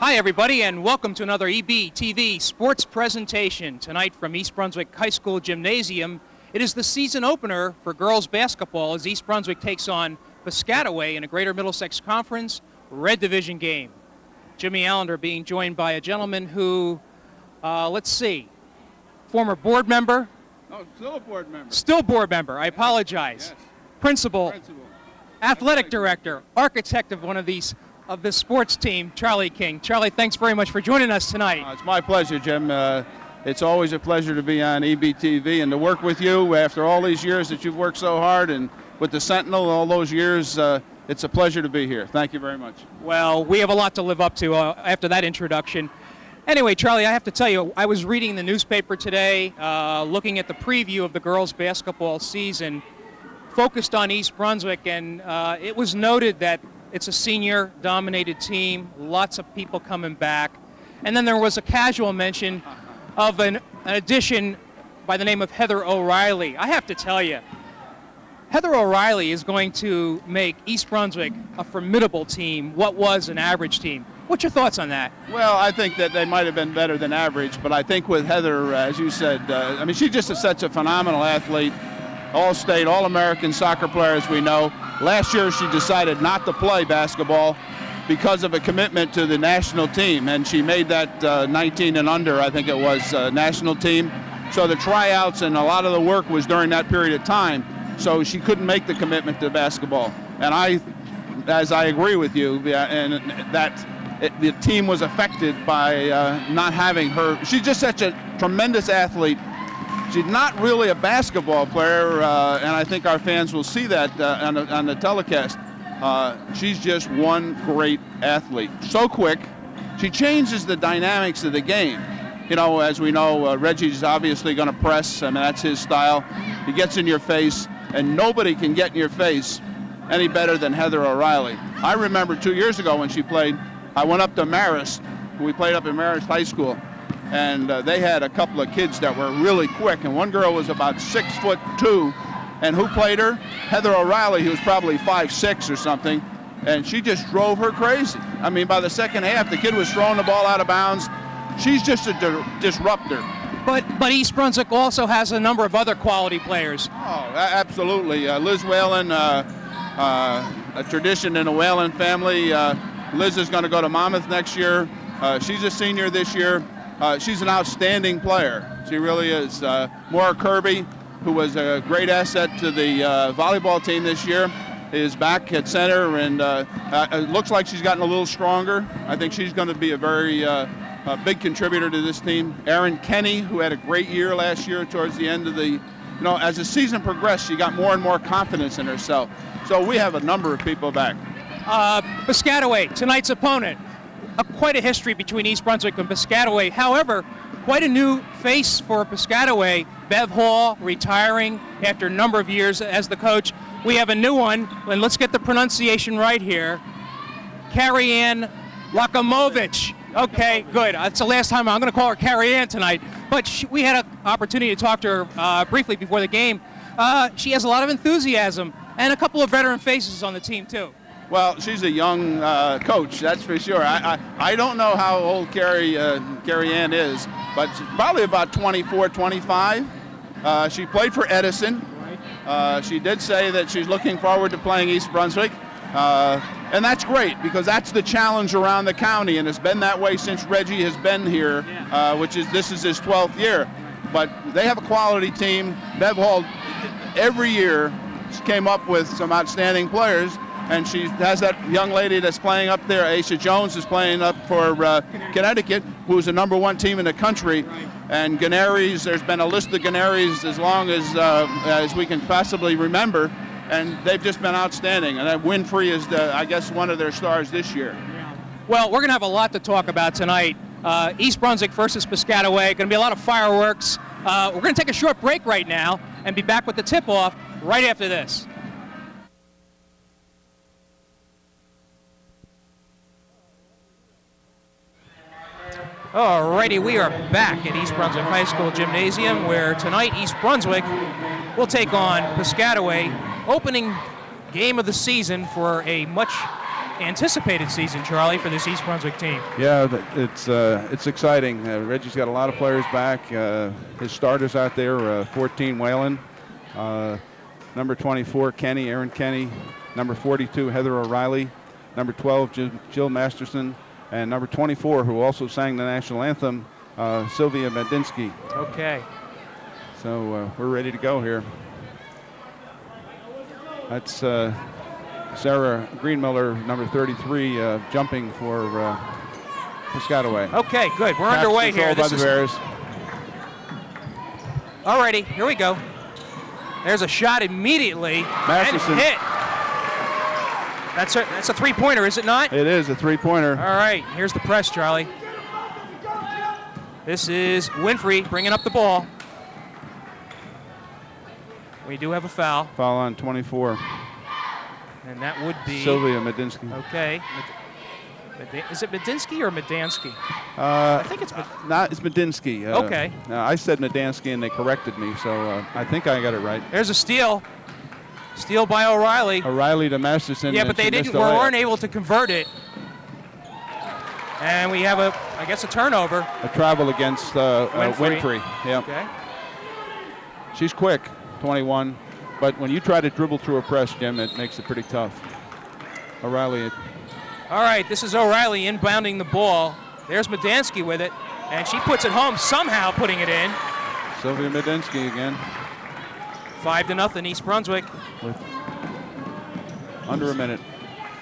Hi, everybody, and welcome to another EBTV sports presentation. Tonight from East Brunswick High School Gymnasium, it is the season opener for girls basketball as East Brunswick takes on Piscataway in a Greater Middlesex Conference Red Division game. Jimmy Allinder being joined by a gentleman who, former board member. Oh, still a board member. Still board member, I apologize. Yes. Principal, athletic director, architect of of this sports team, Charlie King. Charlie, thanks very much for joining us tonight. It's my pleasure, Jim. It's always a pleasure to be on EBTV and to work with you after all these years that you've worked so hard, and with the Sentinel all those years. It's a pleasure to be here. Thank you very much. Well, we have a lot to live up to after that introduction. Anyway, Charlie, I have to tell you, I was reading the newspaper today, looking at the preview of the girls' basketball season, focused on East Brunswick, and it was noted that it's a senior-dominated team, lots of people coming back. And then there was a casual mention of an addition by the name of Heather O'Reilly. I have to tell you, Heather O'Reilly is going to make East Brunswick a formidable team, what was an average team. What's your thoughts on that? Well, I think that they might have been better than average, but I think with Heather, as you said, she's just such a phenomenal athlete. All-state, all-American soccer player, as we know. Last year she decided not to play basketball because of a commitment to the national team, and she made that 19 and under, I think it was, national team. So the tryouts and a lot of the work was during that period of time, so she couldn't make the commitment to basketball. And I agree with you, and the team was affected by not having her. She's just such a tremendous athlete. She's not really a basketball player, and I think our fans will see that on the telecast. She's just one great athlete. So quick. She changes the dynamics of the game. You know, as we know, Reggie's obviously going to press. I mean, that's his style. He gets in your face, and nobody can get in your face any better than Heather O'Reilly. I remember 2 years ago when she played, I went up to Marist. We played up in Marist High School. And they had a couple of kids that were really quick, and one girl was about 6'2", and who played her? Heather O'Reilly, who was probably 5'6" or something, and she just drove her crazy. I mean, by the second half, the kid was throwing the ball out of bounds. She's just a disruptor. But East Brunswick also has a number of other quality players. Oh, absolutely. Liz Whalen, a tradition in the Whalen family. Liz is going to go to Monmouth next year. She's a senior this year. She's an outstanding player. She really is. Maura Kirby, who was a great asset to the volleyball team this year, is back at center, and it looks like she's gotten a little stronger. I think she's going to be a very big contributor to this team. Erin Kenny, who had a great year last year towards the end of as the season progressed, she got more and more confidence in herself. So we have a number of people back. Piscataway, tonight's opponent. Quite a history between East Brunswick and Piscataway. However, quite a new face for Piscataway. Bev Hall retiring after a number of years as the coach. We have a new one, and let's get the pronunciation right here. Carrie Ann Lakamovich. Okay, good. That's the last time I'm going to call her Carrie Ann tonight. But we had an opportunity to talk to her briefly before the game. She has a lot of enthusiasm and a couple of veteran faces on the team, too. Well, she's a young coach, that's for sure. I don't know how old Carrie Ann is, but she's probably about 24, 25. She played for Edison. She did say that she's looking forward to playing East Brunswick. And that's great, because that's the challenge around the county, and it's been that way since Reggie has been here, this is his 12th year. But they have a quality team. Bev Hall, every year, came up with some outstanding players. And she has that young lady that's playing up there, Aisha Jones, is playing up for Connecticut, who's the number 1 team in the country. And Gannaries, there's been a list of Gannaries as long as we can possibly remember, and they've just been outstanding. And Winfrey is, one of their stars this year. Well, we're going to have a lot to talk about tonight. East Brunswick versus Piscataway. Going to be a lot of fireworks. We're going to take a short break right now and be back with the tip-off right after this. Alrighty, we are back at East Brunswick High School Gymnasium, where tonight East Brunswick will take on Piscataway, opening game of the season for a much anticipated season, Charlie, for this East Brunswick team. Yeah, it's exciting. Reggie's got a lot of players back. His starters out there, 14 Whalen, number 24 Kenny, Aaron Kenny, number 42 Heather O'Reilly, number 12 Jill Masterson, and number 24, who also sang the national anthem, Sylvia Medinsky. Okay. So we're ready to go here. That's Sarah Greenmiller, number 33, jumping for Piscataway. Okay, good. We're underway here. By the Bears. Alrighty, here we go. There's a shot immediately. Masterson. And hit. That's a three-pointer, is it not? It is a three-pointer. All right, here's the press, Charlie. This is Winfrey bringing up the ball. We do have a foul. Foul on 24. And that would be Sylvia Medinsky. Okay. Is it Medinsky or Medansky? I think it's it's Medinsky. Okay. I said Medansky and they corrected me, so I think I got it right. There's a steal. Steal by O'Reilly. O'Reilly to Masterson. Yeah, but they weren't able to convert it. And we have I guess a turnover. A travel against Winfrey. Yeah. Okay. She's quick, 21. But when you try to dribble through a press, Jim, it makes it pretty tough. O'Reilly. All right, this is O'Reilly inbounding the ball. There's Medansky with it, and she puts it home, somehow putting it in. Sylvia Medinsky again. 5-0, East Brunswick. With under a minute.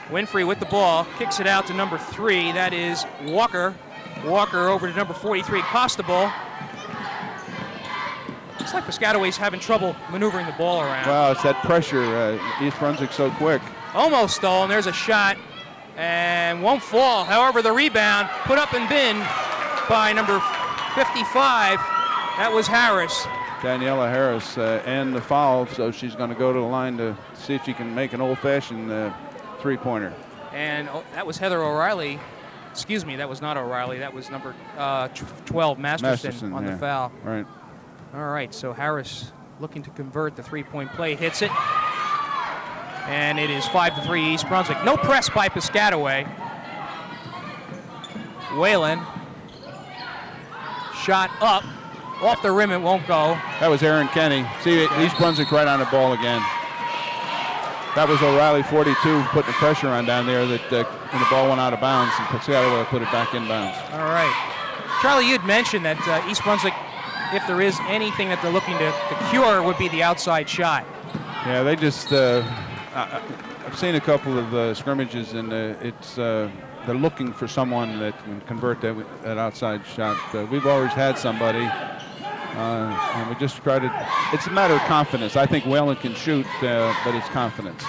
Winfrey with the ball, kicks it out to number 3. That is Walker. Walker over to number 43, Costabile. Looks like Piscataway's having trouble maneuvering the ball around. Wow, it's that pressure. East Brunswick so quick. Almost stolen. There's a shot and won't fall. However, the rebound put up and bin by number 55. That was Harris. Daniela Harris and the foul, so she's going to go to the line to see if she can make an old-fashioned three-pointer. And that was Heather O'Reilly. Excuse me, that was not O'Reilly. That was number 12, Masterson on the foul. Right. All right, so Harris looking to convert the three-point play, hits it. And it is 5-3 East Brunswick. No press by Piscataway. Whalen. Shot up. Off the rim, it won't go. That was Aaron Kenny. See, East Brunswick right on the ball again. That was O'Reilly, 42, putting the pressure on down there that when the ball went out of bounds, and Piscataway put it back in bounds. All right. Charlie, you'd mentioned that East Brunswick, if there is anything that they're looking to cure, would be the outside shot. Yeah, they just, I've seen a couple of scrimmages, and they're looking for someone that can convert that outside shot. We've always had somebody, and we just try to, it's a matter of confidence. I think Whalen can shoot, but it's confidence.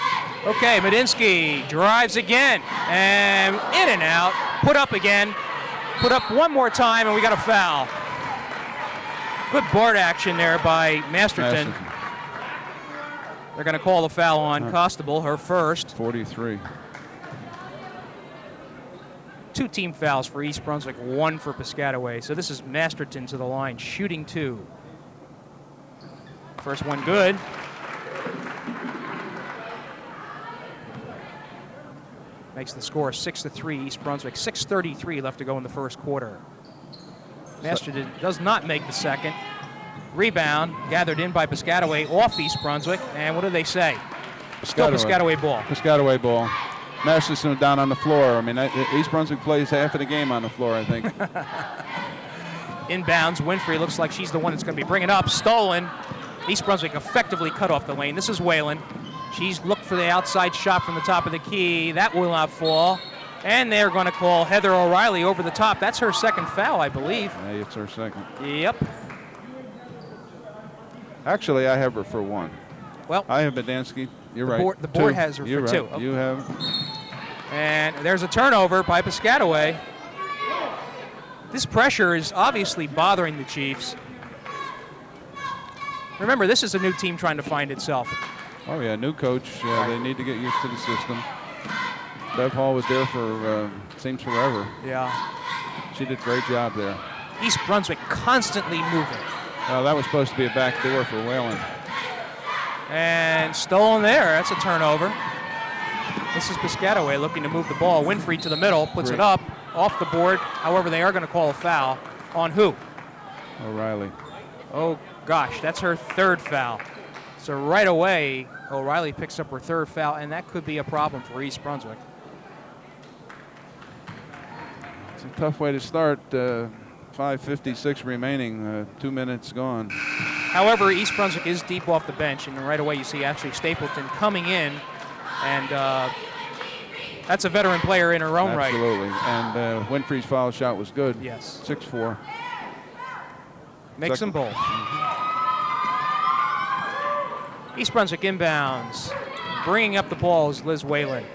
Okay, Medinsky drives again, and in and out, put up again, put up one more time, and we got a foul. Good board action there by Masterton. They're going to call the foul on Costabile, her first. 43. 2 team fouls for East Brunswick, 1 for Piscataway. So this is Masterton to the line, shooting 2. First one good. Makes the score 6-3 East Brunswick. 6:33 left to go in the first quarter. Masterton does not make the second. Rebound gathered in by Piscataway off East Brunswick. And what do they say? Still Piscataway ball. Piscataway ball. Masterson down on the floor. I mean, East Brunswick plays half of the game on the floor, I think. Inbounds. Winfrey looks like she's the one that's going to be bringing up. Stolen. East Brunswick effectively cut off the lane. This is Whalen. She's looked for the outside shot from the top of the key. That will not fall. And they're going to call Heather O'Reilly over the top. That's her second foul, I believe. Yeah, it's her second. Yep. Actually, I have her for 1. Well, I have Medansky. You're right. The board has her You're for right. 2. Oh. You have. And there's a turnover by Piscataway. This pressure is obviously bothering the Chiefs. Remember, this is a new team trying to find itself. Oh, yeah, new coach. They need to get used to the system. Bev Hall was there for, seems forever. Yeah. She did a great job there. East Brunswick constantly moving. Well, that was supposed to be a back door for Whalen. And stolen there. That's a turnover. This is Piscataway looking to move the ball. Winfrey to the middle, puts it up, off the board. However, they are going to call a foul on who? O'Reilly. Oh, gosh, that's her third foul. So right away, O'Reilly picks up her third foul, and that could be a problem for East Brunswick. It's a tough way to start. 5:56 remaining, 2 minutes gone. However, East Brunswick is deep off the bench, and right away you see Ashley Stapleton coming in, and that's a veteran player in her own right. Absolutely, and Winfrey's foul shot was good. Yes. 6-4. Makes them both. East Brunswick inbounds. Bringing up the ball is Liz Whalen.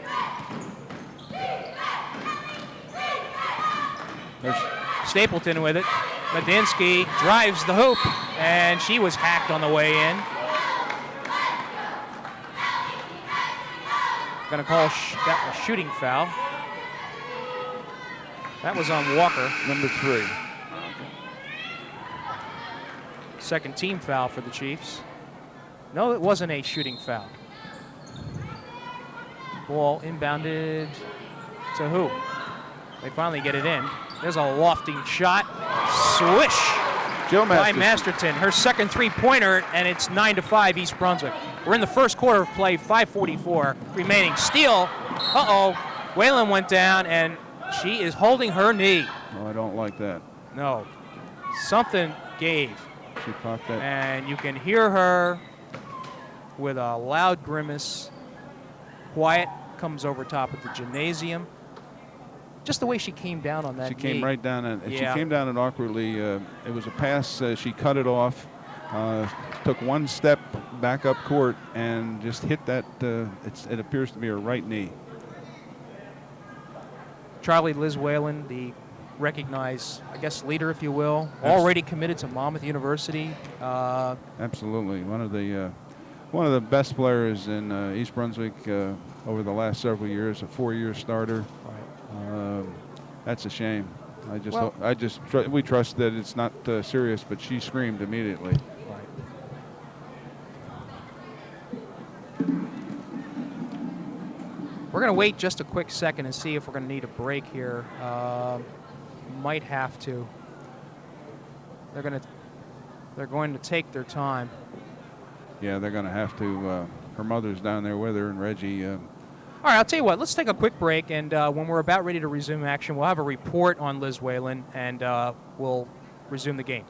Stapleton with it. Medinsky drives the hoop, and she was hacked on the way in. Going to call that a shooting foul. That was on Walker. Number 3. Second team foul for the Chiefs. No, it wasn't a shooting foul. Ball inbounded to who? They finally get it in. There's a lofting shot. Swish by Masterton. Her second three-pointer, and it's 9-5 East Brunswick. We're in the first quarter of play, 5:44 remaining. Steal. Uh-oh. Whalen went down, and she is holding her knee. Oh, I don't like that. No. Something gave. She popped that. And you can hear her with a loud grimace. Quiet comes over top of the gymnasium. Just the way she came down on that knee. She came right down, and she came down it awkwardly. It was a pass. She cut it off, took one step back up court, and just hit that. It appears to be her right knee. Charlie Liz Whalen, the recognized, I guess, leader, if you will, already committed to Monmouth University. Absolutely, one of the best players in East Brunswick over the last several years. A 4-year starter. That's a shame. We trust that it's not serious, but she screamed immediately. Right. We're going to wait just a quick second and see if we're going to need a break here. Might have to. They're going to take their time. Yeah, they're going to have to. Her mother's down there with her, and Reggie. All right, I'll tell you what. Let's take a quick break, and when we're about ready to resume action, we'll have a report on Liz Whalen, and we'll resume the game.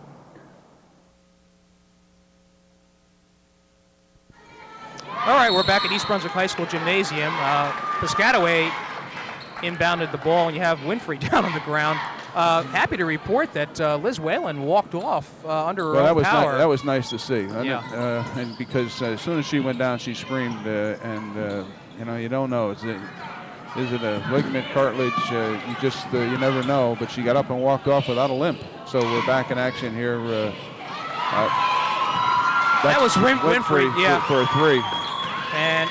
All right, we're back at East Brunswick High School Gymnasium. Piscataway inbounded the ball, and you have Winfrey down on the ground. Happy to report that Liz Whalen walked off under her own power. That was nice to see. Yeah. And because as soon as she went down, she screamed, and you don't know. Is it a ligament, cartilage? You never know. But she got up and walked off without a limp. So we're back in action here. That was Winfrey, for a 3. And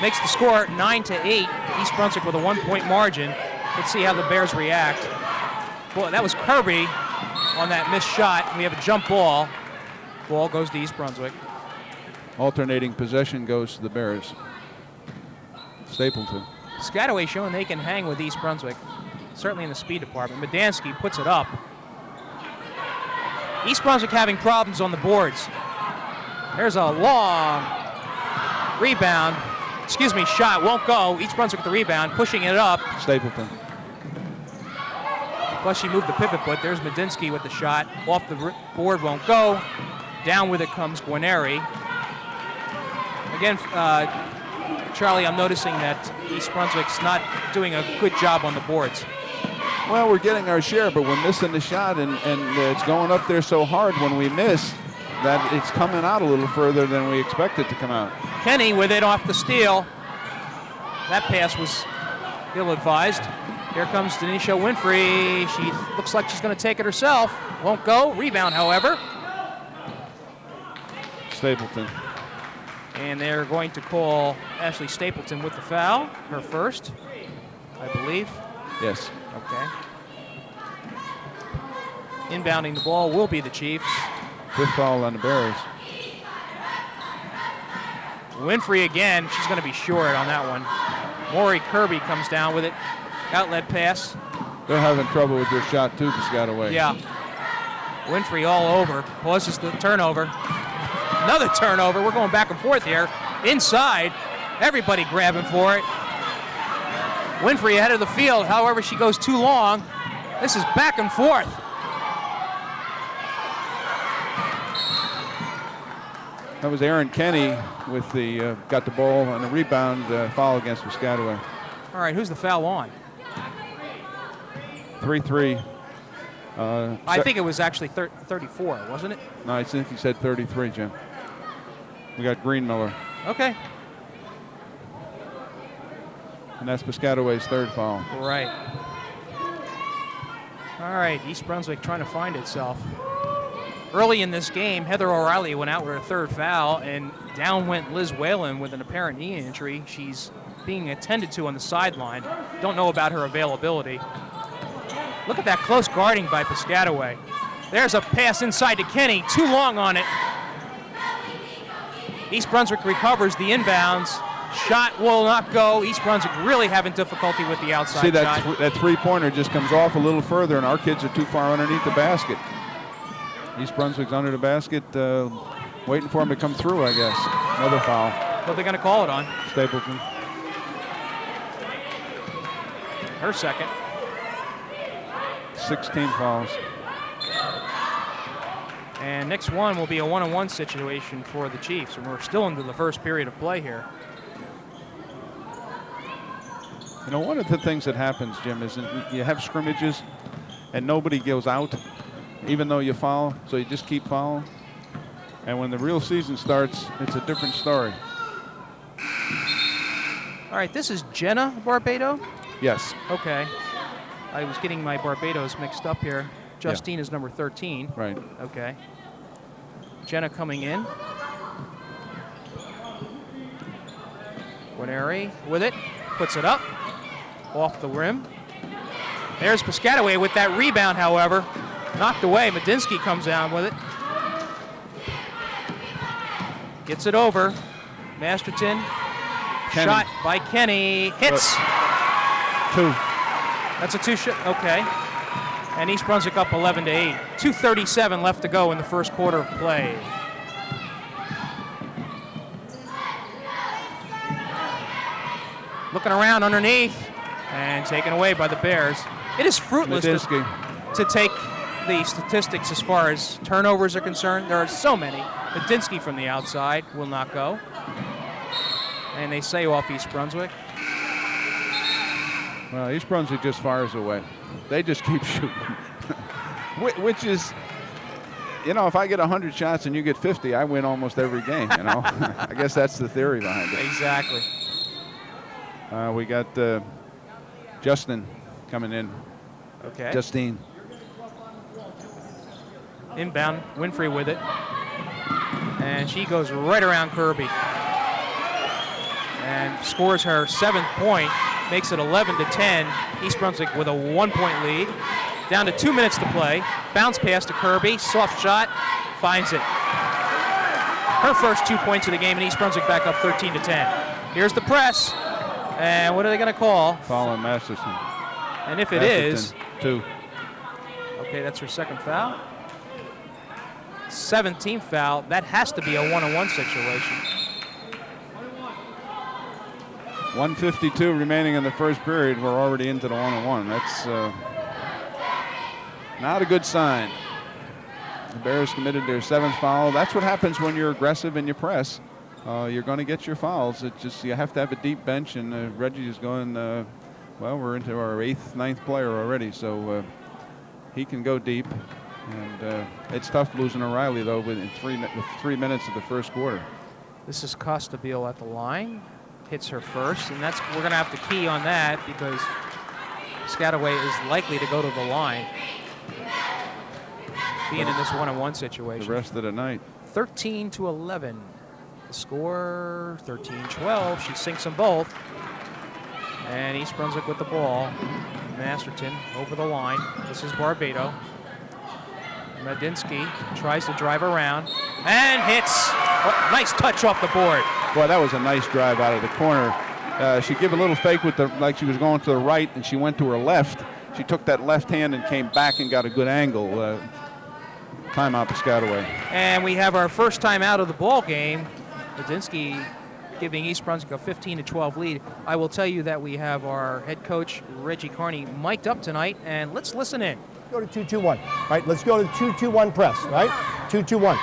makes the score 9-8. East Brunswick with a 1-point margin. Let's see how the Bears react. Boy, that was Kirby on that missed shot. We have a jump ball. Ball goes to East Brunswick. Alternating possession goes to the Bears. Stapleton. Piscataway showing they can hang with East Brunswick, certainly in the speed department. Medinsky puts it up. East Brunswick having problems on the boards. There's a long rebound. Shot won't go. East Brunswick with the rebound, pushing it up. Stapleton. Plus she moved the pivot foot. There's Medinsky with the shot. Off the board, won't go. Down with it comes Guarneri. Again, Charlie, I'm noticing that East Brunswick's not doing a good job on the boards. Well, we're getting our share, but we're missing the shot, and it's going up there so hard when we miss that it's coming out a little further than we expect it to come out. Kenny with it off the steal. That pass was ill-advised. Here comes Denisha Winfrey. She looks like she's going to take it herself. Won't go. Rebound, however. Stapleton. And they're going to call Ashley Stapleton with the foul, her first, I believe. Yes. Okay. Inbounding the ball will be the Chiefs. 5th foul on the Bears. Winfrey again. She's going to be short on that one. Maury Kirby comes down with it. Outlet pass. They're having trouble with their shot too, Piscataway. Yeah. Winfrey all over. Pauses the turnover. Another turnover. We're going back and forth here. Inside. Everybody grabbing for it. Winfrey ahead of the field. However, she goes too long. This is back and forth. That was Aaron Kenny with the got the ball on the rebound foul against Piscataway. All right, who's the foul on? 3-3. I think it was actually 34, wasn't it? No, I think he said 33, Jim. We got Greenmiller. Okay. And that's Piscataway's third foul. Right. All right, East Brunswick trying to find itself. Early in this game, Heather O'Reilly went out with her third foul, and down went Liz Whalen with an apparent knee injury. She's being attended to on the sideline. Don't know about her availability. Look at that close guarding by Piscataway. There's a pass inside to Kenny, too long on it. East Brunswick recovers the inbounds. Shot will not go. East Brunswick really having difficulty with the outside See, shot. that three-pointer just comes off a little further, and our kids are too far underneath the basket. East Brunswick's under the basket, waiting for him to come through, I guess. Another foul. What they're going to call it on? Stapleton. Her second. 16 fouls. And next one will be a one-on-one situation for the Chiefs, and we're still into the first period of play here. You know, one of the things that happens, Jim, is you have scrimmages and nobody goes out, even though you foul, so you just keep fouling. And when the real season starts, it's a different story. All right, this is Jenna Barbado? Yes. Okay. I was getting my Barbados mixed up here. Justine is number 13. Right. Okay. Jenna coming in. Guarneri with it, puts it up, off the rim. There's Piscataway with that rebound, however. Knocked away, Medinsky comes down with it. Gets it over. Masterton, Kenny. shot by Kenny, hits. Two. That's a two-shot, okay. And East Brunswick up 11-8. 2:37 left to go in the first quarter of play. Looking around underneath and taken away by the Bears. It is fruitless to take the statistics as far as turnovers are concerned. There are so many. Medinsky from the outside will not go. And they say off East Brunswick. Well, East Brunswick just fires away. They just keep shooting. Which is, you know, if I get 100 shots and you get 50, I win almost every game, you know. I guess that's the theory behind it. Exactly. We got Justin coming in. Okay. Justine. Inbound, Winfrey with it. And she goes right around Kirby. And scores her 7th point. Makes it 11-10. East Brunswick with a 1-point lead. Down to 2 minutes to play. Bounce pass to Kirby. Soft shot. Finds it. Her first 2 points of the game, and East Brunswick back up 13-10. Here's the press. And what are they going to call? Foul on Masterson. And if it is, 2. okay, that's her second foul. 17th foul. That has to be a one-on-one situation. 1:52 remaining in the first period. We're already into the one-on-one. That's not a good sign. The Bears committed their 7th foul. That's what happens when you're aggressive and you press. You're going to get your fouls. It's just you have to have a deep bench, and Reggie is going. Well, we're into our 8th, 9th player already, so he can go deep. And it's tough losing O'Reilly though with 3 minutes of the first quarter. This is Costabile at the line. Hits her first, and we're going to have to key on that because Piscataway is likely to go to the line, being in this one-on-one situation. The rest of the night. 13-11. The score, 13-12. She sinks them both. And East Brunswick with the ball. Masterton over the line. This is Barbado. Medinsky tries to drive around and hits. Oh, nice touch off the board. Boy, that was a nice drive out of the corner. She gave a little fake with like she was going to the right, and she went to her left. She took that left hand and came back and got a good angle. Timeout, Piscataway. And we have our first time out of the ball game. Ladinsky giving East Brunswick a 15-12 lead. I will tell you that we have our head coach, Reggie Carney, mic'd up tonight, and let's listen in. Go to 2-2-1. Right, let's go to 2-2-1 press, right? 2-2-1. All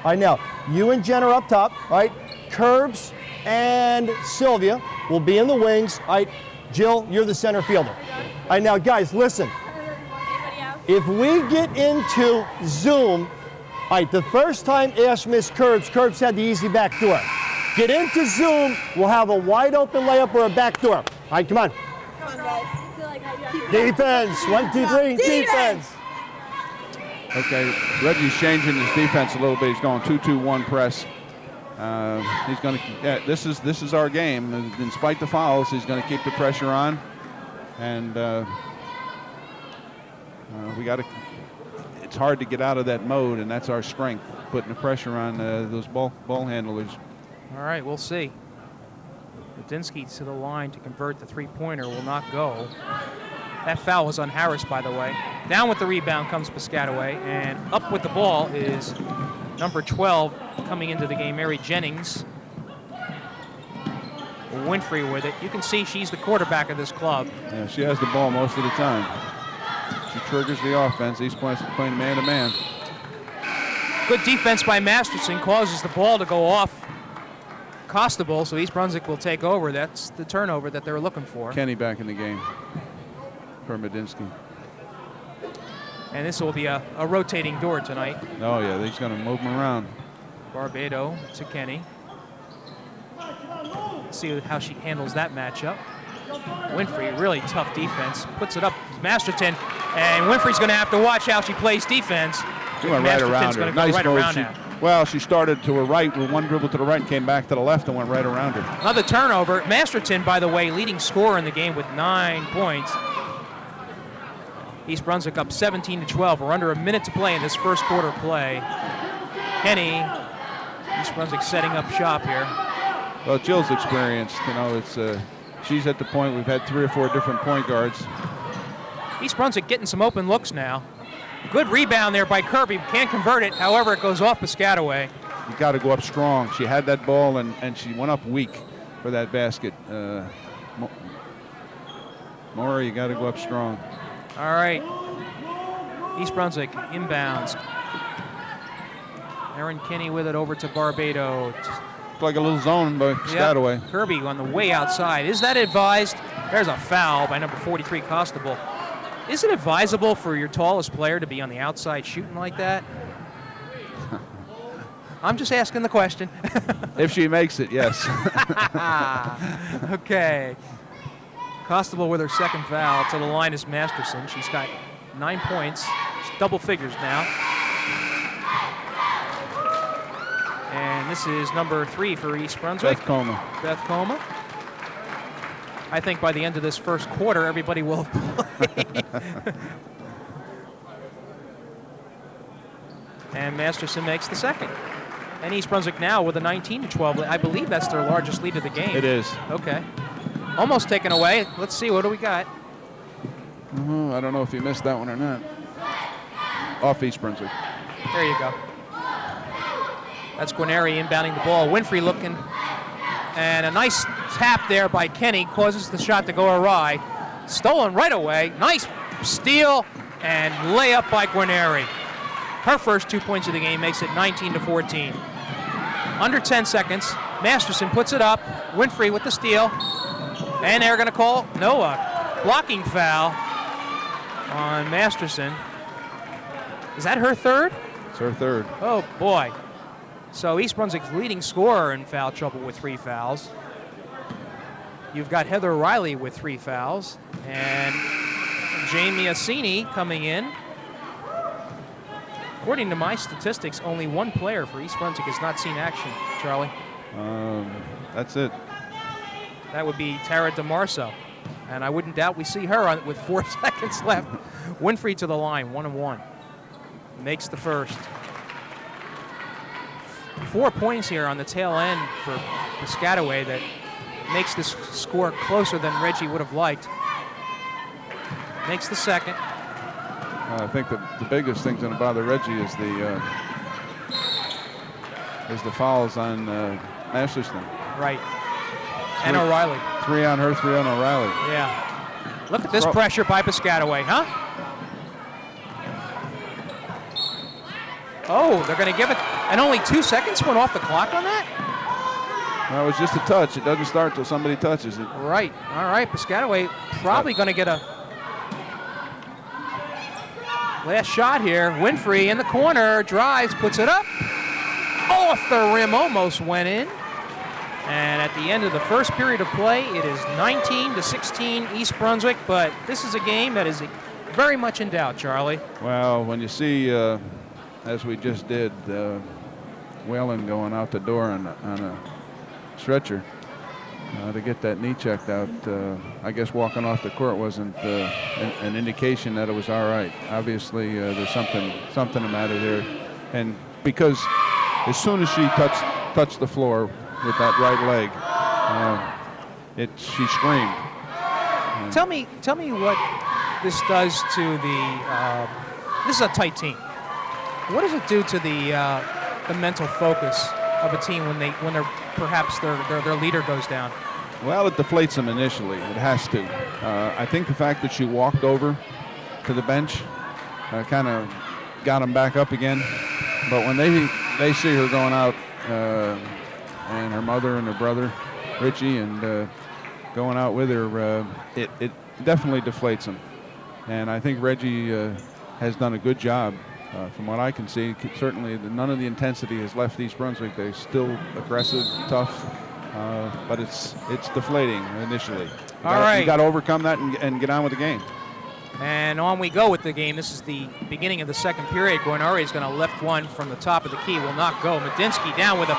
right, now, you and Jen are up top, right? Curbs and Sylvia will be in the wings. All right, Jill, you're the center fielder. All right, now, guys, listen. If we get into Zoom, all right, the first time Ash missed Curbs had the easy back door. Get into Zoom, we'll have a wide open layup or a back door. All right, come on. Come on, guys. I feel like Defense, 1, 2, 3, defense. Okay, Reggie's changing his defense a little bit. He's going 2-2-1 press. He's going to. Yeah, this is our game. In spite the fouls, he's going to keep the pressure on, and we got to. It's hard to get out of that mode, and that's our strength, putting the pressure on those ball handlers. All right, we'll see. Ladinsky to the line to convert the three-pointer will not go. That foul was on Harris, by the way. Down with the rebound comes Piscataway, and up with the ball is number 12 coming into the game, Mary Jennings. Winfrey with it. You can see she's the quarterback of this club. Yeah, she has the ball most of the time. She triggers the offense. East Brunswick playing man-to-man. Good defense by Masterson causes the ball to go off Costable, so East Brunswick will take over. That's the turnover that they're looking for. Kenny back in the game for Medinsky. And this will be a rotating door tonight. Oh, yeah, he's going to move him around. Barbado to Kenny. Let's see how she handles that matchup. Winfrey, really tough defense. Puts it up to Masterton, and Winfrey's going to have to watch how she plays defense. She went right around her. Going to go right around her. Well, she started to her right with one dribble to the right and came back to the left and went right around her. Another turnover. Masterton, by the way, leading scorer in the game with 9 points. East Brunswick up 17-12. We're under a minute to play in this first quarter play. Kenny, East Brunswick setting up shop here. Well, Jill's experienced. You know, it's she's at the point. We've had 3 or 4 different point guards. East Brunswick getting some open looks now. Good rebound there by Kirby. Can't convert it. However, it goes off Piscataway. You got to go up strong. She had that ball, and she went up weak for that basket. Maury, you got to go up strong. All right. East Brunswick inbounds. Aaron Kinney with it over to Barbado. It's like a little zone by Piscataway. Yep. Kirby on the way outside. Is that advised? There's a foul by number 43, Costable. Is it advisable for your tallest player to be on the outside shooting like that? I'm just asking the question. If she makes it, yes. Okay. Costable with her second foul. To the line is Masterson. She's got 9 points. She's double figures now. And this is number 3 for East Brunswick. Beth Coma. I think by the end of this first quarter, everybody will have played. And Masterson makes the second. And East Brunswick now with a 19-12 lead. I believe that's their largest lead of the game. It is. Okay. Almost taken away. Let's see, what do we got? I don't know if you missed that one or not. Off East Brunswick. There you go. That's Guarneri inbounding the ball. Winfrey looking. And a nice tap there by Kenny causes the shot to go awry. Stolen right away. Nice steal and layup by Guarneri. Her first 2 points of the game makes it 19-14. Under 10 seconds. Masterson puts it up. Winfrey with the steal. And they're going to call a blocking foul on Masterson. Is that her third? It's her third. Oh, boy. So East Brunswick's leading scorer in foul trouble with 3 fouls. You've got Heather Riley with 3 fouls. And Jamie Assini coming in. According to my statistics, only 1 player for East Brunswick has not seen action, Charlie. That's it. That would be Tara DeMarso. And I wouldn't doubt we see her with 4 seconds left. Winfrey to the line, 1-1. Makes the first. 4 points here on the tail end for Piscataway that makes this score closer than Reggie would have liked. Makes the second. I think the biggest thing's going to bother Reggie is the fouls on Masterson. Right. And O'Reilly. 3 on her, 3 on O'Reilly. Yeah. Look at this pressure by Piscataway, huh? Oh, they're going to give it, and only 2 seconds went off the clock on that? Well, it was just a touch. It doesn't start till somebody touches it. Right. All right, Piscataway probably going to get a last shot here. Winfrey in the corner, drives, puts it up. Off the rim, almost went in. And at the end of the first period of play, it is 19-16 East Brunswick, but this is a game that is very much in doubt, Charlie. Well, when you see, as we just did, Whalen going out the door on a stretcher to get that knee checked out, I guess walking off the court wasn't an indication that it was all right. Obviously, there's something the matter there. And because as soon as she touched the floor with that right leg, she screamed. Tell me what this does to the. This is a tight team. What does it do to the mental focus of a team when they're perhaps their leader goes down? Well, it deflates them initially. It has to. I think the fact that she walked over to the bench kind of got them back up again. But when they see her going out. And her mother and her brother, Richie, and going out with her, it definitely deflates them. And I think Reggie has done a good job, from what I can see. Certainly, none of the intensity has left East Brunswick. They're still aggressive, tough, but it's deflating initially. You got to overcome that and get on with the game. And on we go with the game. This is the beginning of the second period. Guarneri is going to lift one from the top of the key. Will not go. Medinsky down with a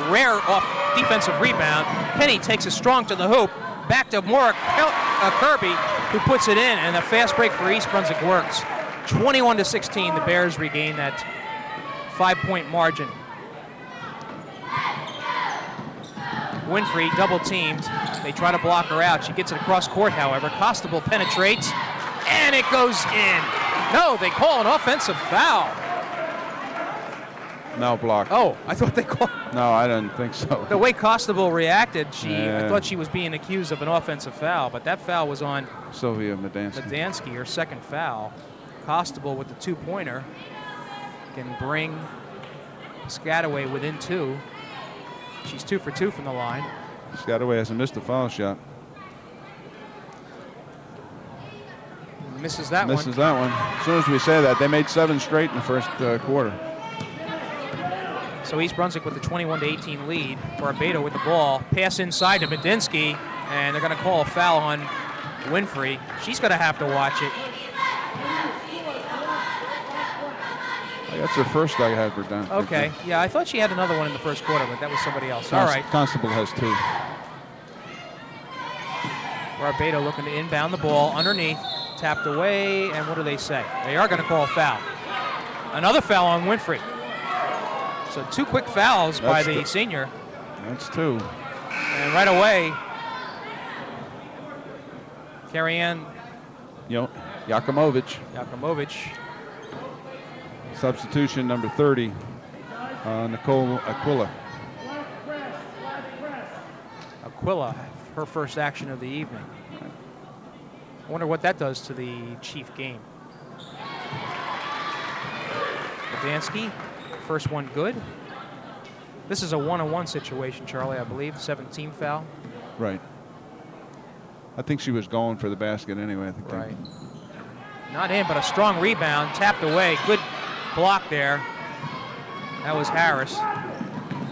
rare off defensive rebound. Penny takes it strong to the hoop. Back to Maura Kirby, who puts it in. And a fast break for East Brunswick works. 21-16, the Bears regain that 5-point margin. Winfrey double teamed. They try to block her out. She gets it across court, however. Costable penetrates. And it goes in. No, they call an offensive foul. No block. Oh, I thought they called. No, I didn't think so. The way Costable reacted, I thought she was being accused of an offensive foul, but that foul was on Sylvia Medinsky. Her second foul. Costable with the 2-pointer can bring Piscataway within 2. She's 2 for 2 from the line. Piscataway hasn't missed a foul shot. Misses that one. As soon as we say that, they made 7 straight in the first quarter. So East Brunswick with the 21-18 lead. Barbato with the ball. Pass inside to Medinsky, and they're going to call a foul on Winfrey. She's going to have to watch it. That's her first I have her done. Okay, yeah, I thought she had another one in the first quarter, but that was somebody else. All right. Constable has 2. Barbato looking to inbound the ball underneath. Tapped away, and what do they say? They are going to call a foul. Another foul on Winfrey. So 2 quick fouls by the senior. That's 2. And right away, Carrie-Ann Yakumovic. Substitution number 30, Nicole Aquila. Her first action of the evening. I wonder what that does to the Chief game. Medinsky, first one good. This is a 1-on-1 situation, Charlie, I believe. 17th foul. Right. I think she was going for the basket anyway. Right. Not in, but a strong rebound. Tapped away. Good block there. That was Harris.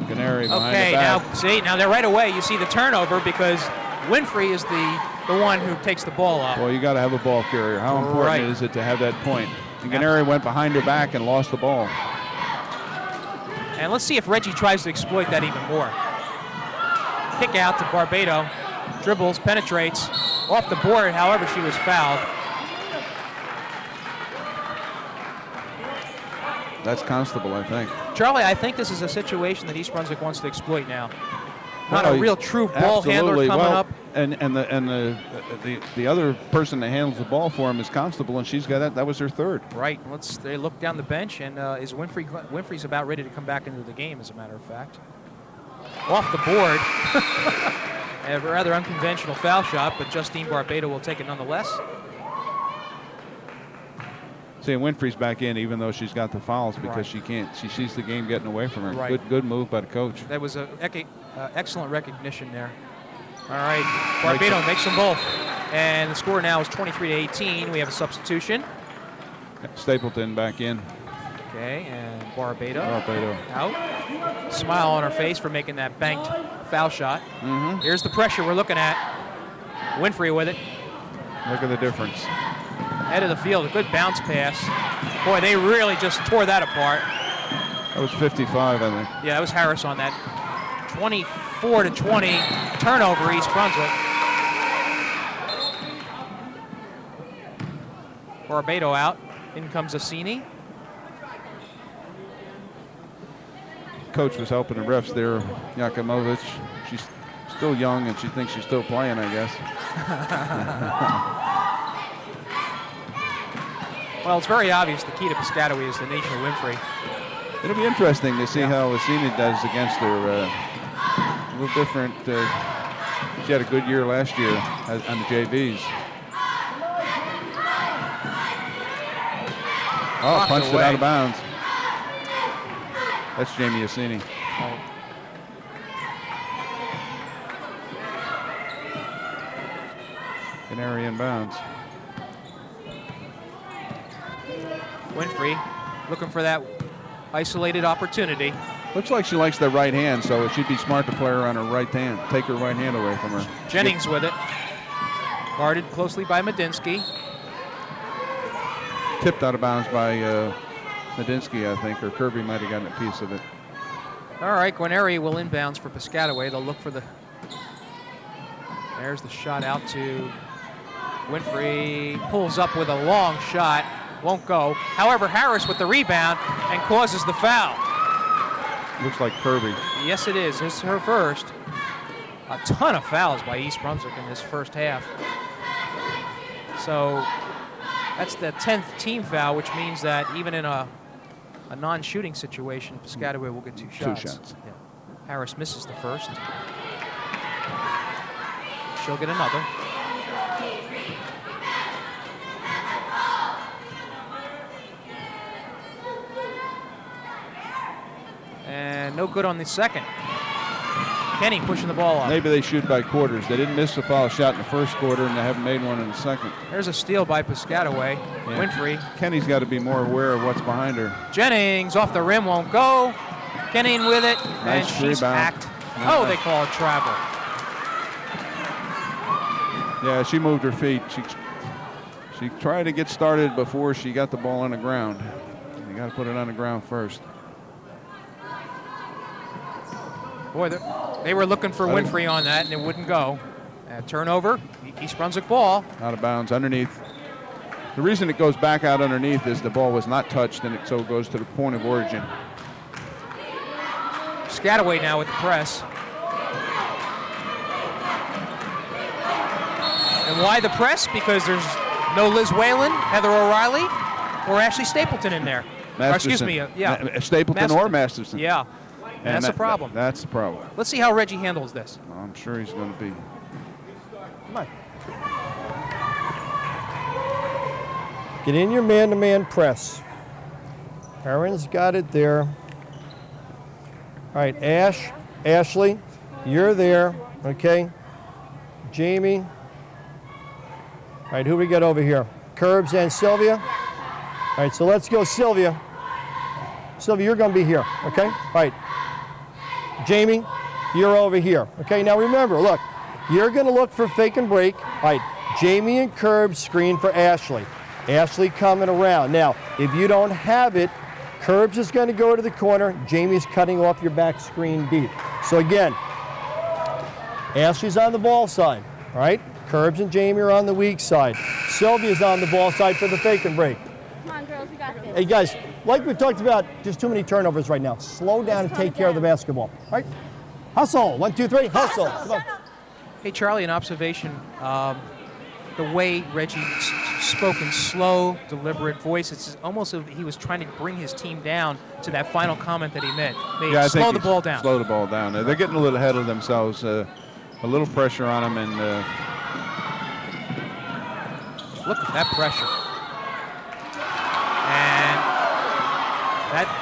Canary behind okay, the back. now they're right away. You see the turnover because Winfrey is the one who takes the ball up. Well, you got to have a ball carrier. How important is it to have that point? And Canary went behind her back and lost the ball. And let's see if Reggie tries to exploit that even more. Kick out to Barbato. Dribbles, penetrates. Off the board, however, she was fouled. That's Constable, I think. Charlie, I think this is a situation that East Brunswick wants to exploit now. not a real true ball handler coming up. And the other person that handles the ball for him is Constable, and she's got that. That was her third. Right. They look down the bench, and is Winfrey's about ready to come back into the game, as a matter of fact. Off the board. A rather unconventional foul shot, but Justine Barbado will take it nonetheless. See, Winfrey's back in, even though she's got the fouls, because she can't. She sees the game getting away from her. Right. Good move by the coach. That was excellent recognition there. All right, Barbado makes them both, and the score now is 23-18. We have a substitution. Stapleton back in. Okay, and Barbado out. Smile on her face for making that banked foul shot. Here's the pressure we're looking at. Winfrey with it. Look at the difference. Head of the field, a good bounce pass. Boy, they really just tore that apart. That was 55, I think. Yeah, that was Harris on that. 24-20 turnover, East Brunswick. Barbado out. In comes Assini. Coach was helping the refs there, Yakimovich. She's still young and she thinks she's still playing, I guess. Well, it's very obvious the key to Piscataway is the nation of Winfrey. It'll be interesting to see how Assini does against her. A little different. She had a good year last year on the JVs. Oh, punched it out of bounds. That's Jamie Assini. Canary in bounds. Winfrey looking for that isolated opportunity. Looks like she likes the right hand, so she'd be smart to play her on her right hand, take her right hand away from her. Jennings with it. Guarded closely by Medinsky. Tipped out of bounds by Medinsky, I think, or Kirby might have gotten a piece of it. All right, Guarneri will inbounds for Piscataway. They'll look for the... There's the shot out to Winfrey. Pulls up with a long shot. Won't go. However, Harris with the rebound and causes the foul. Looks like Kirby. Yes, it is. It's her first. A ton of fouls by East Brunswick in this first half. So that's the 10th team foul, which means that even in a non-shooting situation, Piscataway will get two shots. Yeah. Harris misses the first. She'll get another. And no good on the second. Kenny pushing the ball up. Maybe they shoot by quarters. They didn't miss the foul shot in the first quarter, and they haven't made one in the second. There's a steal by Piscataway. Yeah. Winfrey. Kenny's got to be more aware of what's behind her. Jennings off the rim, won't go. Kenny with it, nice and she's rebound. hacked. Oh, they call it travel. Yeah, she moved her feet. She tried to get started before she got the ball on the ground. You got to put it on the ground first. Boy, they were looking for Winfrey on that, and it wouldn't go. Turnover, East Brunswick ball. Out of bounds, underneath. The reason it goes back out underneath is the ball was not touched, and so it goes to the point of origin. Piscataway now with the press. And why the press? Because there's no Liz Whalen, Heather O'Reilly, or Ashley Stapleton in there. Or, excuse me, yeah. Stapleton or Masterson. Yeah. And that's the problem. That's the problem. Let's see how Reggie handles this. I'm sure he's going to be. Come on. Get in your man-to-man press. Aaron's got it there. All right, Ashley, you're there, okay? Jamie. All right, who we got over here? Curbs and Sylvia. All right, so let's go Sylvia. Sylvia, you're going to be here, okay? All right. Jamie, you're over here. Okay, now remember, look, you're going to look for fake and break. All right, Jamie and Curbs screen for Ashley. Ashley coming around. Now, if you don't have it, Curbs is going to go to the corner. Jamie's cutting off your back screen deep. So again, Ashley's on the ball side, all right? Curbs and Jamie are on the weak side. Sylvia's on the ball side for the fake and break. Come on, girls, we got this. Hey, guys, like we talked about, just too many turnovers right now. Slow down and take care of the basketball. All right? Hustle. 1, 2, 3. Hustle. Come on. Hey, Charlie, an observation. The way Reggie spoke in slow, deliberate voice, it's almost as if he was trying to bring his team down to that final comment that he made. Yeah, I slow think the ball down. Slow the ball down. They're getting a little ahead of themselves. A little pressure on them, and look at that pressure. And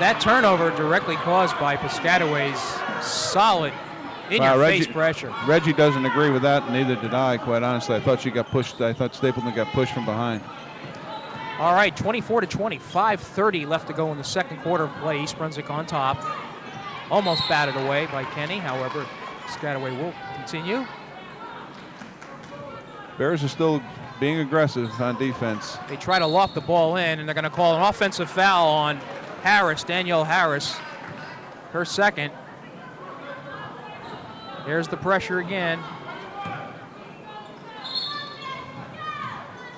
that turnover directly caused by Piscataway's solid in-your-face pressure. Reggie doesn't agree with that, and neither did I, quite honestly. I thought she got pushed. I thought Stapleton got pushed from behind. All right, 24-20, 5:30 left to go in the second quarter of play. East Brunswick on top. Almost batted away by Kenny. However, Piscataway will continue. Bears are still being aggressive on defense. They try to loft the ball in, and they're going to call an offensive foul on Harris, Danielle Harris, her second. There's the pressure again.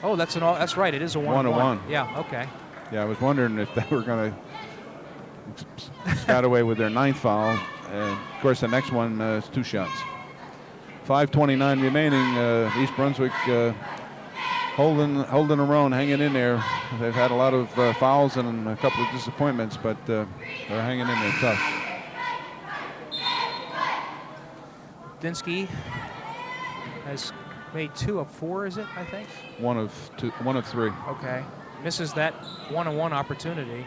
Oh, that's right. It is a 1-1. Yeah, okay. Yeah, I was wondering if they were going to Piscataway with their 9th foul. Of course, the next one is 2 shots. 5:29 remaining. East Brunswick holding their own, hanging in there. They've had a lot of fouls and a couple of disappointments, but they're hanging in there tough. Dinsky has made 2 of 4, is it, I think? 1 of 3. Okay. Misses that 1-on-1 opportunity.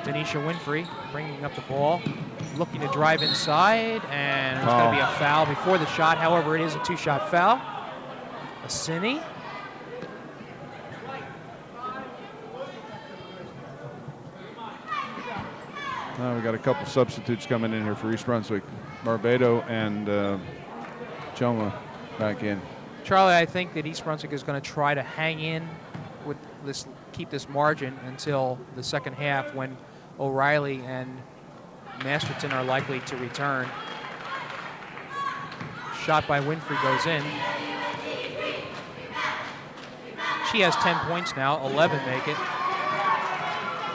Denisha Winfrey bringing up the ball, looking to drive inside, and there's going to be a foul before the shot. However, it is a 2-shot foul. Assini. We got a couple substitutes coming in here for East Brunswick. Barbado and Choma back in. Charlie, I think that East Brunswick is going to try to hang in with this, keep this margin until the second half, when O'Reilly and Masterton are likely to return. Shot by Winfrey goes in. She has 10 points now, 11 make it.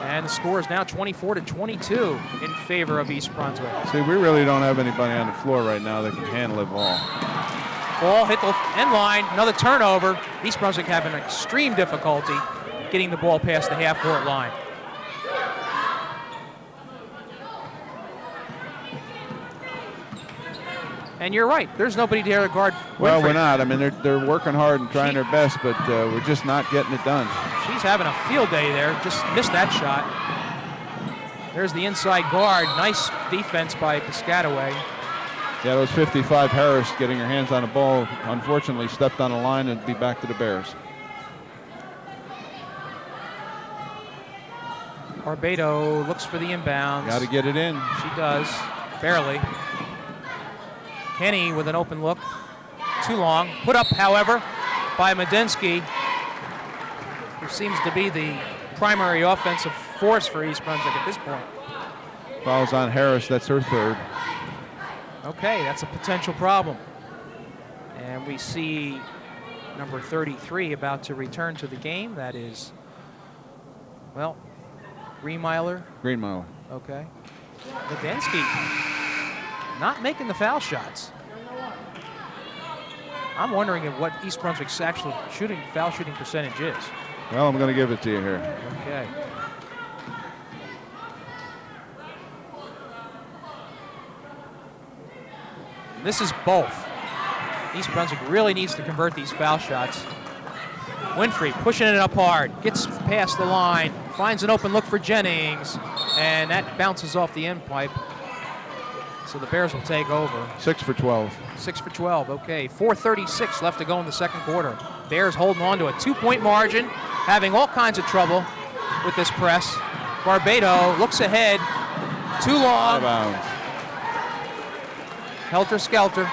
And the score is now 24-22 in favor of East Brunswick. See, we really don't have anybody on the floor right now that can handle it all. Ball hit the end line, another turnover. East Brunswick having extreme difficulty getting the ball past the half-court line. And you're right, there's nobody there to guard Winfrey. Well, we're not. I mean, they're working hard and trying their best, but we're just not getting it done. She's having a field day there, just missed that shot. There's the inside guard, nice defense by Piscataway. Yeah, that was 55 Harris getting her hands on the ball. Unfortunately, stepped on the line and be back to the Bears. Barbado looks for the inbounds. Got to get it in. She does, barely. Kenny with an open look, too long. Put up, however, by Medinsky, who seems to be the primary offensive force for East Brunswick at this point. Fouls on Harris, that's her 3rd. Okay, that's a potential problem. And we see number 33 about to return to the game. That is, well, Greenmeiler. Greenmeiler. Okay. Medinsky not making the foul shots. I'm wondering if what East Brunswick's actual foul shooting percentage is. Well, I'm going to give it to you here. Okay. This is both. East Brunswick really needs to convert these foul shots. Winfrey pushing it up hard, gets past the line, finds an open look for Jennings, and that bounces off the end pipe. So the Bears will take over. 6 for 12. 6 for 12, okay. 4:36 left to go in the second quarter. Bears holding on to a 2-point margin, having all kinds of trouble with this press. Barbado looks ahead, too long. Out of bounds. Helter-skelter.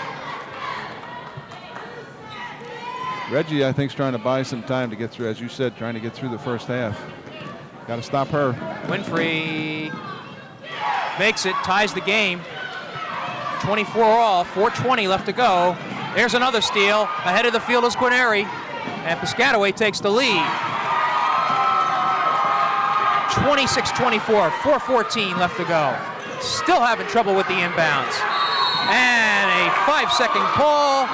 Reggie, I think, is trying to buy some time to get through, as you said, trying to get through the first half. Got to stop her. Winfrey makes it, ties the game. 24 all, 4:20 left to go. There's another steal. Ahead of the field is Quineri, and Piscataway takes the lead. 26-24, 4:14 left to go. Still having trouble with the inbounds. And a 5-second call.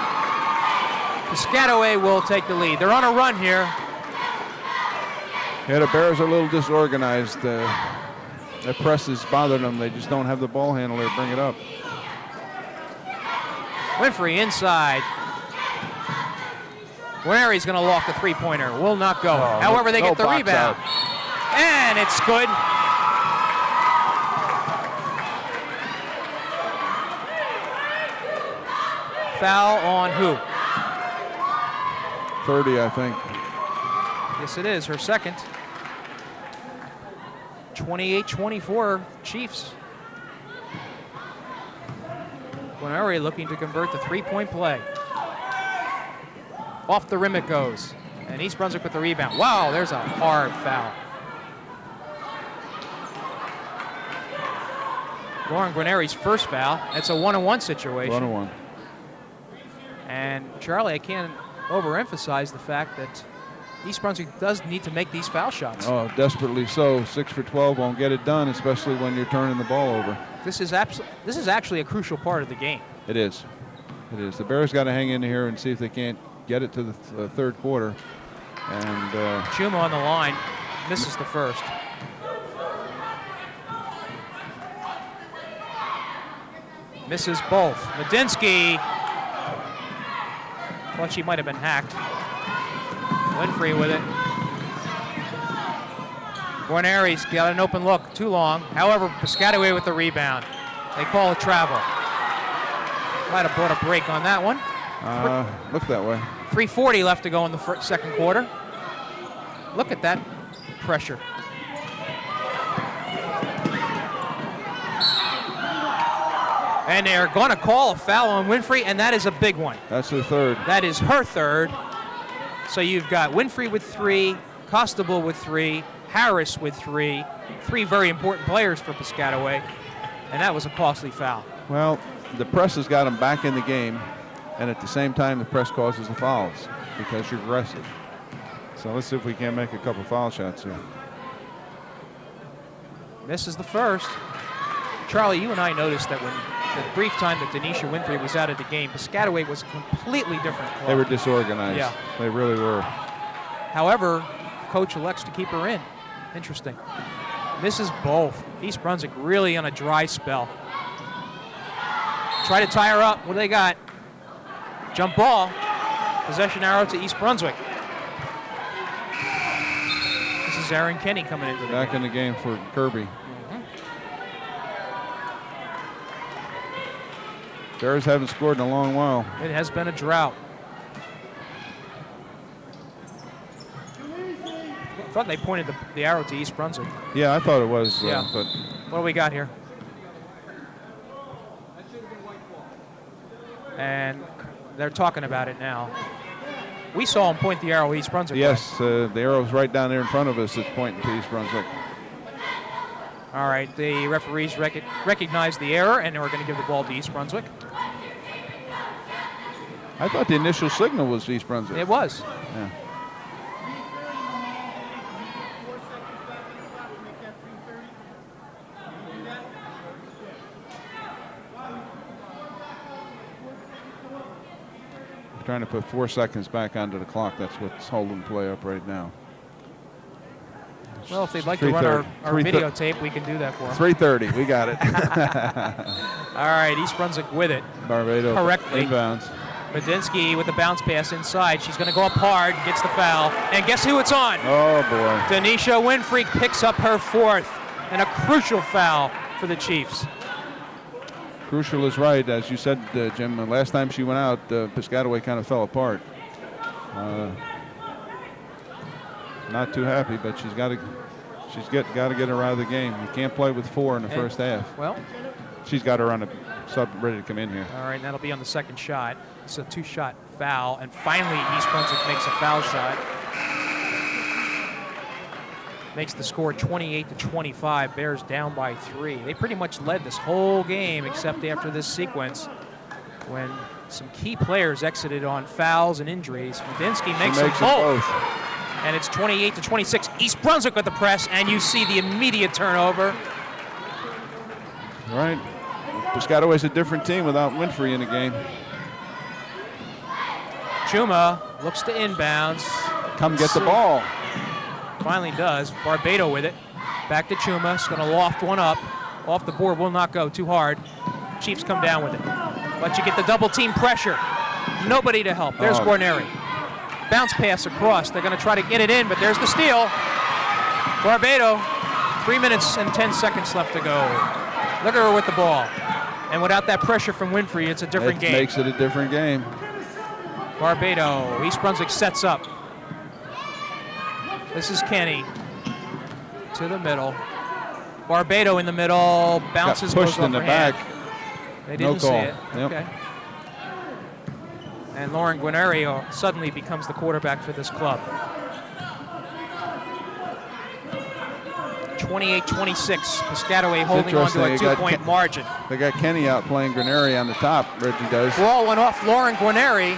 Piscataway will take the lead. They're on a run here. Yeah, the Bears are a little disorganized. That press is bothering them. They just don't have the ball handler to bring it up. Winfrey inside. Guarneri's going to loft the three-pointer. Will not go. However, they get the rebound. And it's good. Foul on who? 30, I think. Yes, it is. Her second. 28-24 Chiefs. Guarneri looking to convert the three-point play. Off the rim it goes. And East Brunswick with the rebound. Wow, there's a hard foul. Lauren Guarneri's first foul. It's a 1-on-1 situation. 1-on-1. And Charlie, I can't overemphasize the fact that East Brunswick does need to make these foul shots. Oh, desperately so. 6 for 12 won't get it done, especially when you're turning the ball over. This is actually a crucial part of the game. It is. It is. The Bears got to hang in here and see if they can't get it to the third quarter. And Chuma on the line, misses the first. Misses both. Medinsky, thought she might have been hacked. Winfrey with it. Guarneri's got an open look, too long. However, Piscataway with the rebound. They call a travel. Might have brought a break on that one. Look that way. 3:40 left to go in the second quarter. Look at that pressure. And they're going to call a foul on Winfrey, and that is a big one. That's her third. That is her third. So you've got Winfrey with 3, Costable with 3, Harris with 3. 3 very important players for Piscataway, and that was a costly foul. Well, the press has got them back in the game, and at the same time, the press causes the fouls because you're aggressive. So let's see if we can make a couple foul shots here. Misses the first. Charlie, you and I noticed that when the brief time that Denisha Winfrey was out of the game, Piscataway was a completely different club. They were disorganized. Yeah. They really were. However, coach elects to keep her in. Interesting. Misses both. East Brunswick really on a dry spell. Try to tie her up. What do they got? Jump ball. Possession arrow to East Brunswick. This is Aaron Kenny coming into the Back game. in the game for Kirby. Bears haven't scored in a long while. It has been a drought. I thought they pointed the arrow to East Brunswick. Yeah, I thought it was. Yeah. But What do we got here? And they're talking about it now. We saw him point the arrow East Brunswick. yes, the arrow's right down there in front of us. It's pointing to East Brunswick. All right, the referees recognize the error, and we're going to give the ball to East Brunswick. I thought the initial signal was East Brunswick. It was. Yeah. Trying to put 4 seconds back onto the clock. That's what's holding play up right now. Well, if they'd like to run our videotape, we can do that for them. 3:30. We got it. All right, East Brunswick with it. Barbados Correctly. inbounds. Medinsky with the bounce pass inside. She's going to go up hard, gets the foul. And guess who it's on? Oh, boy. Denisha Winfrey picks up her 4th, and a crucial foul for the Chiefs. Crucial is right. As you said, Jim, last time she went out, Piscataway kind of fell apart. Not too happy, but she's got to get her out of the game. You can't play with 4 in the first half. Well, She's got her on a sub ready to come in here. all right, that'll be on the second shot. It's a 2-shot foul, and finally East Brunswick makes a foul shot. Makes the score 28-25. Bears down by 3. They pretty much led this whole game except after this sequence when some key players exited on fouls and injuries. Medinsky makes them both. And it's 28-26. East Brunswick with the press, and you see the immediate turnover. Right. Piscataway's a different team without Winfrey in the game. Chuma looks to inbounds. Come get the ball. Finally does. Barbado with it. Back to Chuma. He's going to loft one up. Off the board, will not go. Too hard. Chiefs come down with it. But you get the double team pressure. Nobody to help. There's Guarneri. Bounce pass across. They're going to try to get it in, but there's the steal. Barbado, 3 minutes and 10 seconds left to go. Look at her with the ball. And without that pressure from Winfrey, it's a different game. It makes it a different game. Barbado, East Brunswick sets up. This is Kenny to the middle. Barbado in the middle, bounces, got pushed goes in the off her back. hand. They didn't see call. it. Yep. Okay. And Lauren Guarneri suddenly becomes the quarterback for this club. 28-26, Piscataway holding on to a 2-point margin. They got Kenny out playing Guarneri on the top, Reggie does. Ball went off Lauren Guarneri,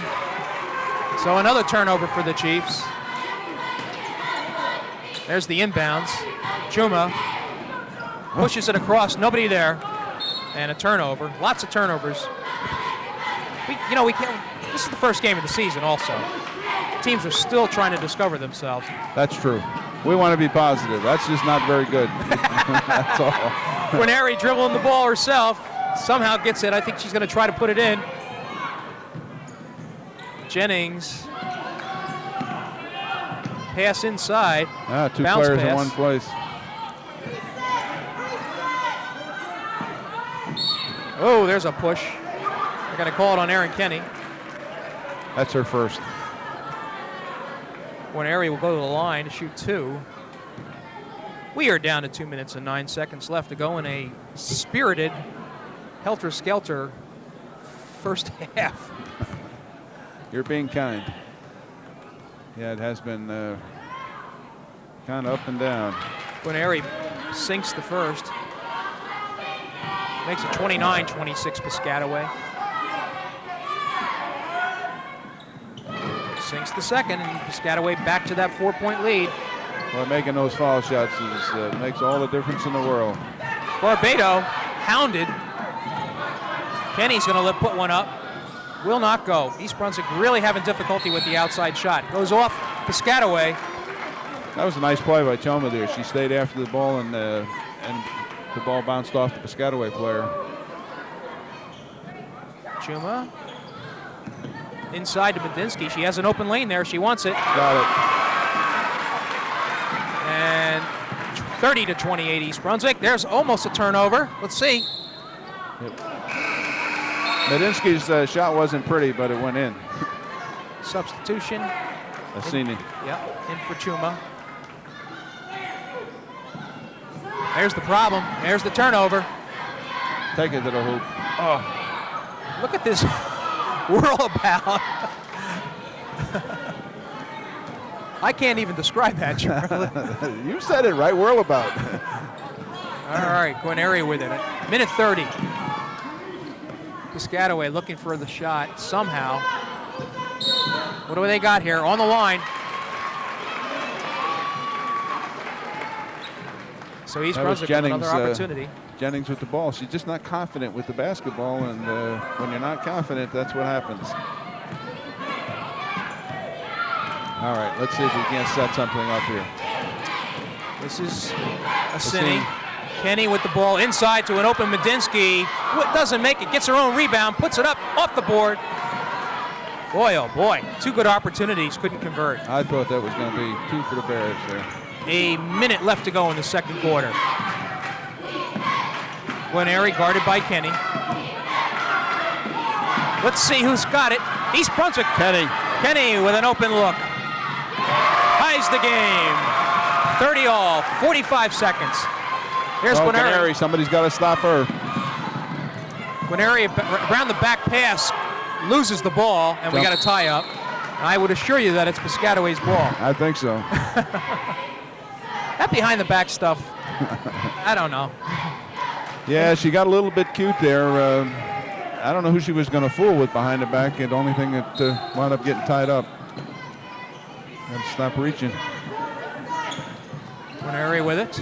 so another turnover for the Chiefs. There's the inbounds. Chuma pushes it across, nobody there, and a turnover. Lots of turnovers. We can't. This is the first game of the season also. Teams are still trying to discover themselves. That's true. We want to be positive. That's just not very good. That's all. Guarneri dribbling the ball herself. Somehow gets it. I think she's going to try to put it in. Jennings. Pass inside. Two Bounce players pass. in one place. Oh, there's a push. They're going to call it on Erin Kenny. That's her first. Guarneri will go to the line to shoot 2. We are down to 2 minutes and 9 seconds left to go in a spirited, helter-skelter first half. You're being kind. Yeah, it has been kind of up and down. Guarneri sinks the first. Makes it 29-26 Piscataway. Sinks the second, and Piscataway back to that 4-point lead. Well, making those foul shots makes all the difference in the world. Barbado hounded. Kenny's going to put one up. Will not go. East Brunswick really having difficulty with the outside shot. Goes off Piscataway. That was a nice play by Choma there. She stayed after the ball, and the ball bounced off the Piscataway player. Chuma. Inside to Medinsky. She has an open lane there. She wants it. Got it. And 30-28 East Brunswick. There's almost a turnover. Let's see. Yep. Medinsky's shot wasn't pretty, but it went in. Substitution. Assini. Yep, in for Chuma. There's the problem. There's the turnover. Take it to the hoop. Oh. Look at this whirlabout. I can't even describe that, Charlie. You said it right, whirlabout. All right, Guarneri with it. Minute 30. Piscataway looking for the shot somehow. What do they got here? On the line. So East Brunswick with another opportunity. Jennings with the ball. She's just not confident with the basketball, and when you're not confident, that's what happens. All right, let's see if we can't set something up here. This is Assini. Kenny with the ball inside to an open Medinsky. Doesn't make it, gets her own rebound, puts it up off the board. Boy, oh boy, 2 good opportunities, couldn't convert. I thought that was going to be 2 for the Bears there. A minute left to go in the second quarter. Guarneri guarded by Kenny. Let's see who's got it. East Brunswick. Kenny with an open look. Ties the game. 30-all, 45 seconds. Here's Guarneri. Somebody's got to stop her. Guarneri around the back pass loses the ball, and we got a tie up. I would assure you that it's Piscataway's ball. I think so. That behind the back stuff, I don't know. Yeah, she got a little bit cute there. I don't know who she was going to fool with behind the back, and the only thing that wound up getting tied up. And stop reaching. Guarneri with it.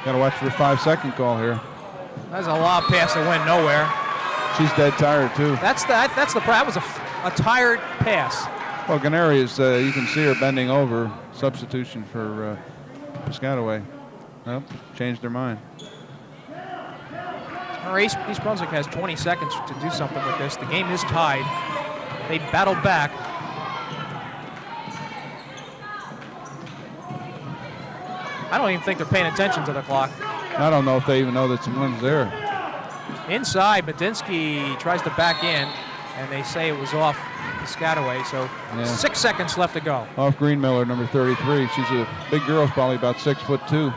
Got to watch for a 5-second call here. That's a lob pass that went nowhere. She's dead tired too. That was a tired pass. Well, Guarneri is, you can see her bending over. Substitution for Piscataway. Nope, changed their mind. East Brunswick has 20 seconds to do something with this. The game is tied. They battled back. I don't even think they're paying attention to the clock. I don't know if they even know that someone's there. Inside, Medinsky tries to back in, and they say it was off Piscataway, so 6 seconds left to go. Off Greenmiller, number 33. She's a big girl, probably about 6'2".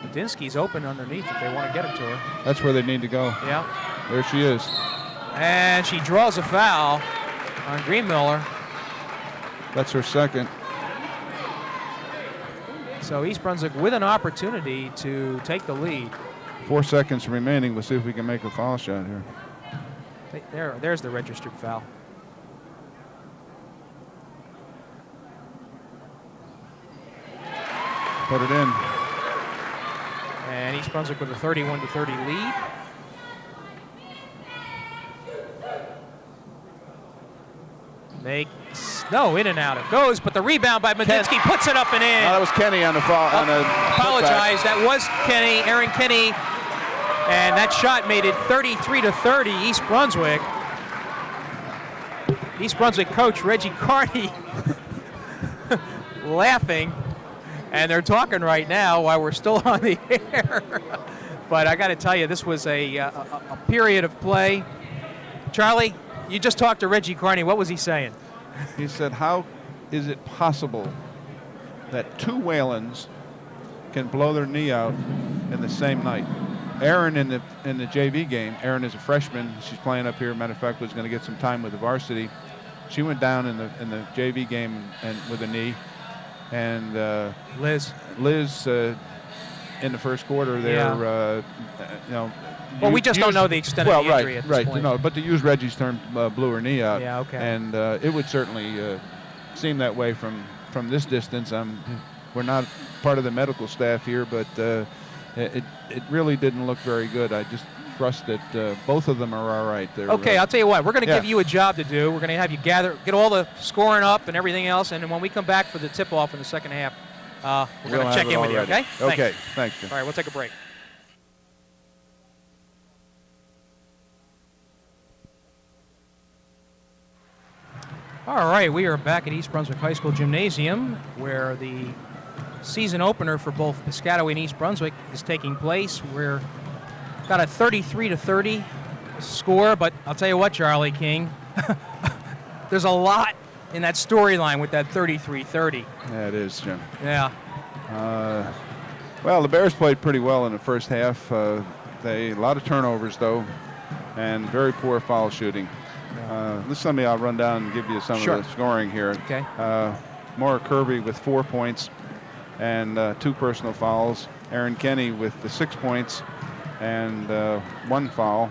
Medinsky's open underneath if they want to get it to her. That's where they need to go. Yeah. There she is. And she draws a foul on Greenmiller. That's her second. So East Brunswick with an opportunity to take the lead. 4 seconds remaining. We'll see if we can make a foul shot here. There's the registered foul. Put it in. And East Brunswick with a 31-30 lead. In and out it goes, but the rebound by Medinsky puts it up and in. No, that was Kenny on the foul. Apologize, that was Kenny, Aaron Kenny, and that shot made it 33-30 East Brunswick. East Brunswick coach Reggie Carney laughing, and they're talking right now while we're still on the air. But I got to tell you, this was a period of play. Charlie, you just talked to Reggie Carney. What was he saying? He said, how is it possible that two Whalens can blow their knee out in the same night? Aaron in the JV game, Aaron is a freshman. She's playing up here. Matter of fact, was going to get some time with the varsity. She went down in the JV game and with a knee. And Liz in the first quarter there, well, we just don't know the extent of the injury at this point. No, but to use Reggie's term, blew her knee out. Yeah, okay. And it would certainly seem that way from this distance. We're not part of the medical staff here, but it really didn't look very good. I just trust that both of them are all right. Okay, I'll tell you what. We're going to give you a job to do. We're going to have you get all the scoring up and everything else, and then when we come back for the tip-off in the second half, we're going to check in with you, okay? Okay, thanks. All right, we'll take a break. All right, we are back at East Brunswick High School Gymnasium, where the season opener for both Piscataway and East Brunswick is taking place. We're got a 33-30 score, but I'll tell you what, Charlie King, there's a lot in that storyline with that 33-30. Yeah, it is, Jim. Yeah. Well, the Bears played pretty well in the first half. A lot of turnovers, though, and very poor foul shooting. I'll run down and give you some of the scoring here. Okay. Maura Kirby with 4 points and 2 personal fouls. Aaron Kenny with the 6 points and 1 foul.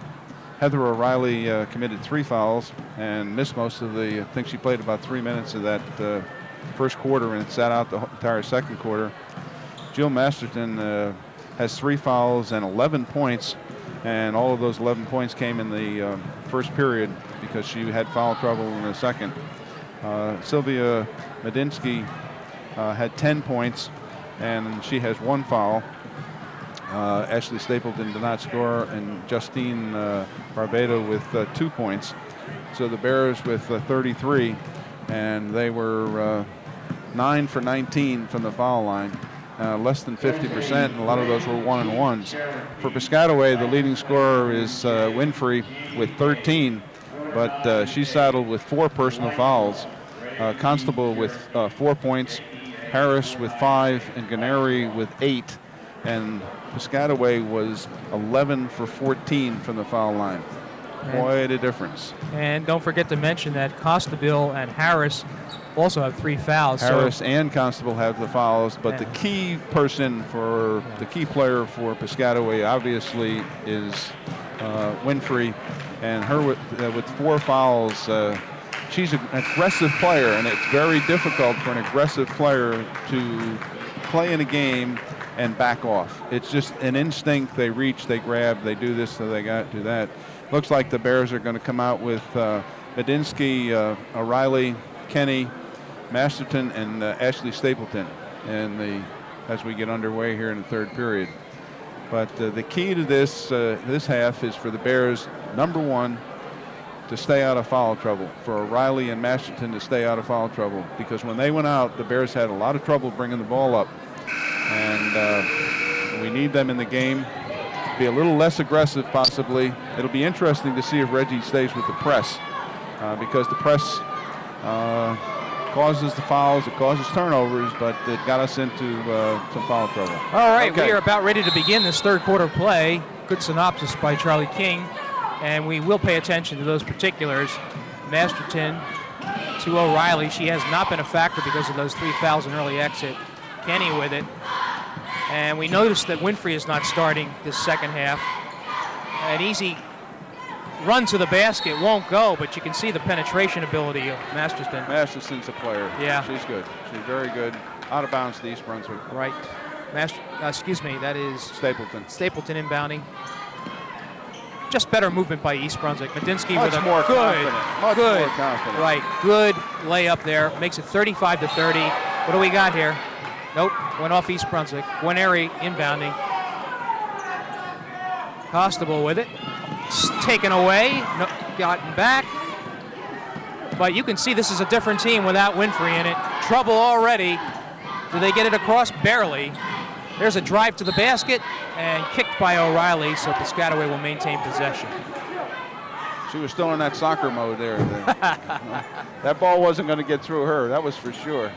Heather O'Reilly committed 3 fouls and missed most of I think she played about 3 minutes of that first quarter and sat out the entire second quarter. Jill Masterton has 3 fouls and 11 points, and all of those 11 points came in the first period because she had foul trouble in the second. Sylvia Medinsky had 10 points, and she has 1 foul. Ashley Stapleton did not score, and Justine Barbado with 2 points. So the Bears with 33, and they were 9 for 19 from the foul line. Less than 50%, and a lot of those were 1-and-1s. For Piscataway, the leading scorer is Winfrey with 13, but she's saddled with 4 personal fouls. Constable with 4 points, Harris with 5, and Guarneri with 8. And Piscataway was 11 for 14 from the foul line. Quite a difference. And don't forget to mention that Costabile and Harris also have 3 fouls. Harris and Constable have the fouls, but the key person for the key player for Piscataway obviously is Winfrey, and her with 4 fouls. she's an aggressive player, and it's very difficult for an aggressive player to play in a game and back off. It's just an instinct. They reach, they grab, they do this, so they got to do that. Looks like the Bears are going to come out with Medinsky, O'Reilly, Kenny, Masterton, and Ashley Stapleton as we get underway here in the third period. But the key to this half is for the Bears, number one, to stay out of foul trouble, for O'Reilly and Masterton to stay out of foul trouble, because when they went out, the Bears had a lot of trouble bringing the ball up. And we need them in the game. Be a little less aggressive, possibly. It'll be interesting to see if Reggie stays with the press, because the press causes the fouls, it causes turnovers, but it got us into some foul trouble. All right, Okay. we are about ready to begin this third quarter play. Good synopsis by Charlie King, and we will pay attention to those particulars. Masterton to O'Reilly. She has not been a factor because of those 3 fouls in early exit. Kenny with it. And we noticed that Winfrey is not starting this second half. An easy run to the basket won't go, but you can see the penetration ability of Masterton. Masterson's a player. Yeah. She's good. She's very good. Out of bounds to East Brunswick. Right. That is Stapleton. Stapleton inbounding. Just better movement by East Brunswick. Medinsky Much with a more good, confident. Much good, more confident. right, good layup there. Makes it 35-30. What do we got here? Nope, went off East Brunswick. Guarneri inbounding. Constable with it. It's taken away, gotten back. But you can see this is a different team without Winfrey in it. Trouble already. Do they get it across? Barely. There's a drive to the basket and kicked by O'Reilly, so Piscataway will maintain possession. She was still in that soccer mode there. That ball wasn't going to get through her, that was for sure.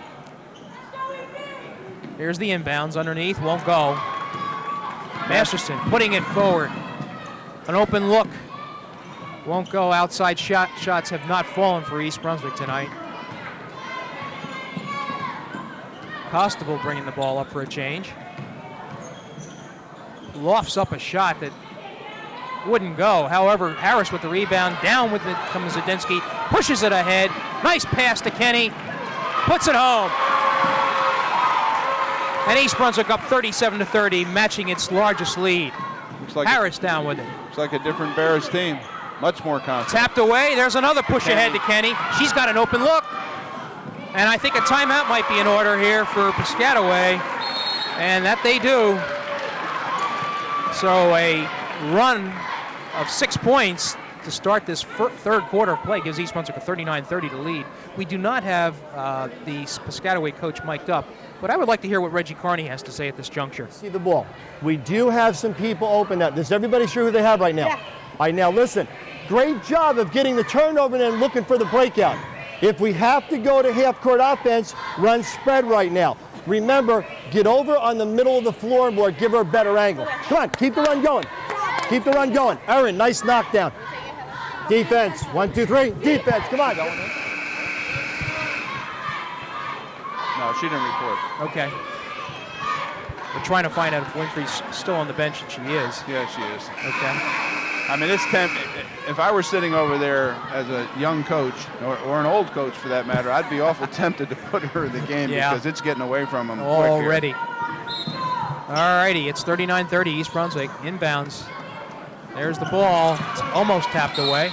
Here's the inbounds underneath, won't go. Masterson putting it forward. An open look. Won't go. Outside shots have not fallen for East Brunswick tonight. Constable bringing the ball up for a change. Lofts up a shot that wouldn't go. However, Harris with the rebound. Down with it comes Zadinsky. Pushes it ahead. Nice pass to Kenny. Puts it home. And East Brunswick up 37-30, matching its largest lead. Looks like Harris down with it. Looks like a different Bears team. Much more confident. Tapped away. There's another push ahead to Kenny. She's got an open look. And I think a timeout might be in order here for Piscataway. And that they do. So a run of 6 points to start this third quarter of play gives East Brunswick a 39-30 to lead. We do not have the Piscataway coach mic'd up, but I would like to hear what Reggie Carney has to say at this juncture. See the ball. We do have some people open up. Does everybody sure who they have right now? Yeah. All right, now listen. Great job of getting the turnover and looking for the breakout. If we have to go to half-court offense, run spread right now. Remember, get over on the middle of the floorboard, give her a better angle. Come on, keep the run going. Keep the run going. Erin, nice knockdown. Defense, 1, 2, 3. Defense, come on. No, she didn't report. Okay. We're trying to find out if Winfrey's still on the bench, and she is. Yeah, she is. Okay. I mean, if I were sitting over there as a young coach, or an old coach for that matter, I'd be awful tempted to put her in the game because it's getting away from them already. All righty, it's 39-30, East Brunswick, inbounds. There's the ball, it's almost tapped away.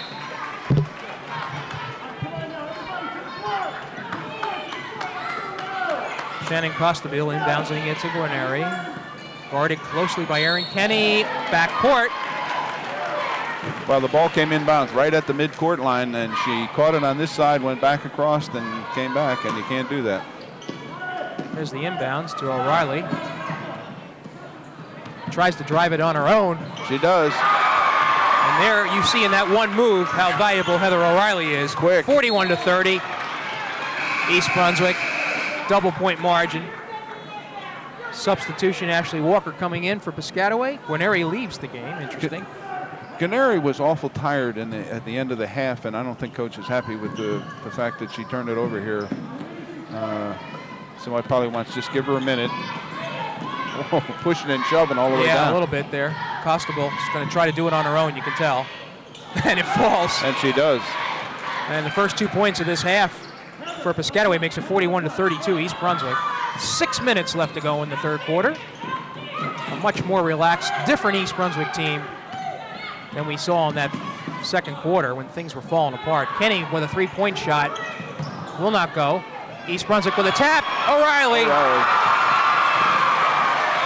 Shannon Costabile inboundsing it to Guarneri. Guarded closely by Erin Kenny, backcourt. Well, the ball came inbounds right at the midcourt line, and she caught it on this side, went back across, then came back, and you can't do that. There's the inbounds to O'Reilly. Tries to drive it on her own. She does. And there you see in that one move how valuable Heather O'Reilly is. Quick. 41-30. East Brunswick, double point margin. Substitution, Ashley Walker coming in for Piscataway. Guarneri leaves the game, interesting. Guarneri was awful tired at the end of the half, and I don't think Coach is happy with the fact that she turned it over here. So I probably want to just give her a minute. Oh, pushing and shoving all the way down. Yeah, a little bit there. Constable is going to try to do it on her own, you can tell. And it falls. And she does. And the first 2 points of this half for Piscataway makes it 41-32 East Brunswick. 6 minutes left to go in the third quarter. A much more relaxed, different East Brunswick team than we saw in that second quarter when things were falling apart. Kenny with a three-point shot will not go. East Brunswick with a tap. O'Reilly.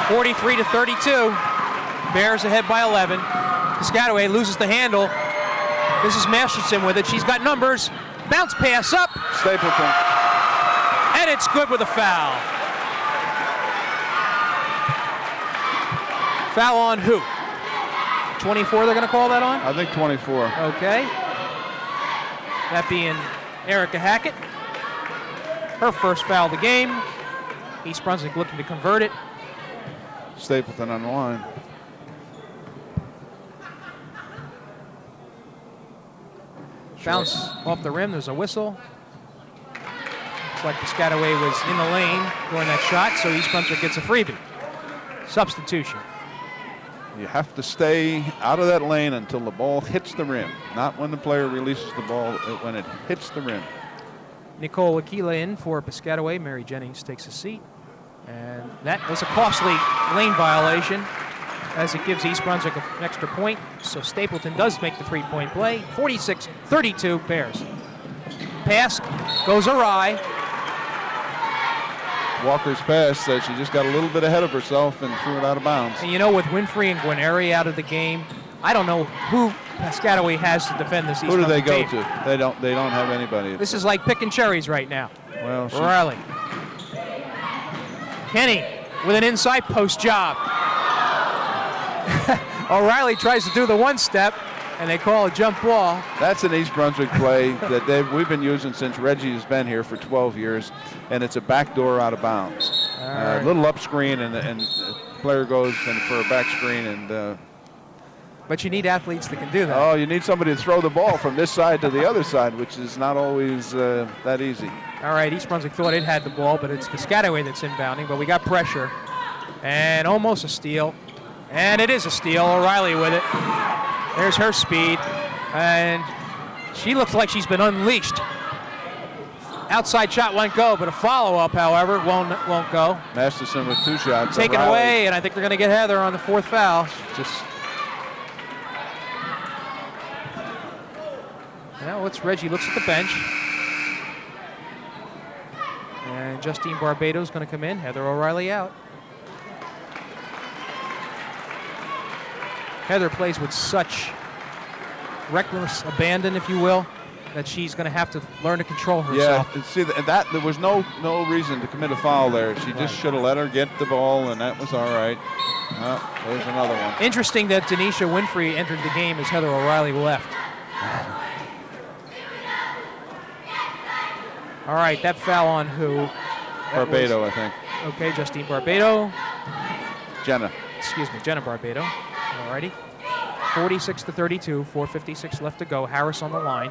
43-32. Bears ahead by 11. Piscataway loses the handle. This is Masterson with it. She's got numbers. Bounce pass up. Stapleton. And it's good with a foul. Foul on who? 24 they're going to call that on? I think 24. Okay. That being Erica Hackett. Her first foul of the game. East Brunswick looking to convert it. Stapleton on the line. Bounce off the rim. There's a whistle. Looks like Piscataway was in the lane during that shot, so East Brunswick gets a freebie. Substitution. You have to stay out of that lane until the ball hits the rim, not when the player releases the ball, when it hits the rim. Nicole Aquila in for Piscataway. Mary Jennings takes a seat. And that was a costly lane violation as it gives East Brunswick an extra point. So Stapleton does make the three-point play. 46-32 Bears. Pass goes awry. Walker's pass says she just got a little bit ahead of herself and threw it out of bounds. And you know, with Winfrey and Guarneri out of the game, I don't know who Piscataway has to defend this East Who do they Brunswick go team. to? They don't have anybody. This is like picking cherries right now. Well, O'Reilly. Kenny with an inside post job. O'Reilly tries to do the one step, and they call a jump ball. That's an East Brunswick play that we've been using since Reggie has been here for 12 years, and it's a backdoor out of bounds. Right. Little up screen, and the player goes in for a back screen. And but you need athletes that can do that. oh, you need somebody to throw the ball from this side to the other side, which is not always that easy. All right, East Brunswick thought it had the ball, but it's Piscataway that's inbounding, but we got pressure. And almost a steal. And it is a steal. O'Reilly with it. There's her speed. And she looks like she's been unleashed. Outside shot won't go, but a follow-up, however, won't go. Masterson with two shots. Taken away, and I think they're going to get Heather on the fourth foul. Just Now it's Reggie looks at the bench. And Justine Barbato's going to come in. Heather O'Reilly out. Heather plays with such reckless abandon, if you will, that she's going to have to learn to control herself. yeah, see that there was no reason to commit a foul there. She just should have let her get the ball, and that was all right. There's another one. Interesting that Denisha Winfrey entered the game as Heather O'Reilly left. All right, that foul on who? Barbado, I think. Okay, Justine Barbato. Jenna. Excuse me, Jenna Barbato. All righty. 46-32, 4:56 left to go. Harris on the line.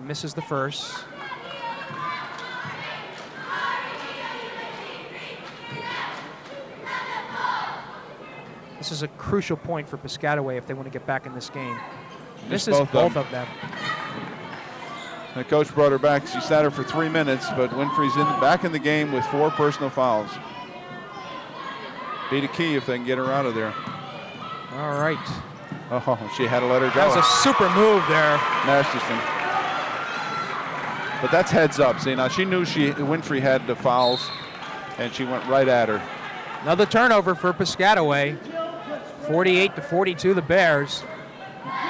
Misses the first. This is a crucial point for Piscataway if they want to get back in this game. Misses both of them. The coach brought her back. She sat her for 3 minutes, but Winfrey's back in the game with 4 personal fouls. Be the key if they can get her out of there. All right. Oh, she had to let her go. That was a super move there. Masterson. But that's heads up. See, now she knew Winfrey had the fouls, and she went right at her. Another turnover for Piscataway. 48-42, the Bears.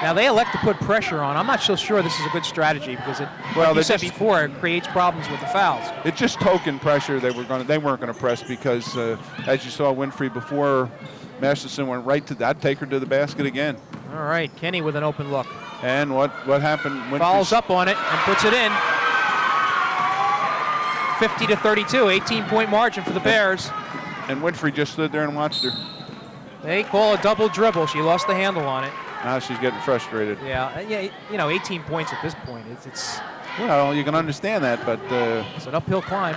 Now they elect to put pressure on. I'm not so sure this is a good strategy because it, like you said before, it creates problems with the fouls. It's just token pressure. They weren't going to press because, as you saw, Winfrey before Masterson went right to that, take her to the basket again. All right, Kenny with an open look. And what happened? Winfrey follows up on it and puts it in. 50-32, 18-point margin for the Bears. And Winfrey just stood there and watched her. They call a double dribble. She lost the handle on it. Now she's getting frustrated. Yeah, you know, 18 points at this point. It's well, you can understand that, but it's an uphill climb.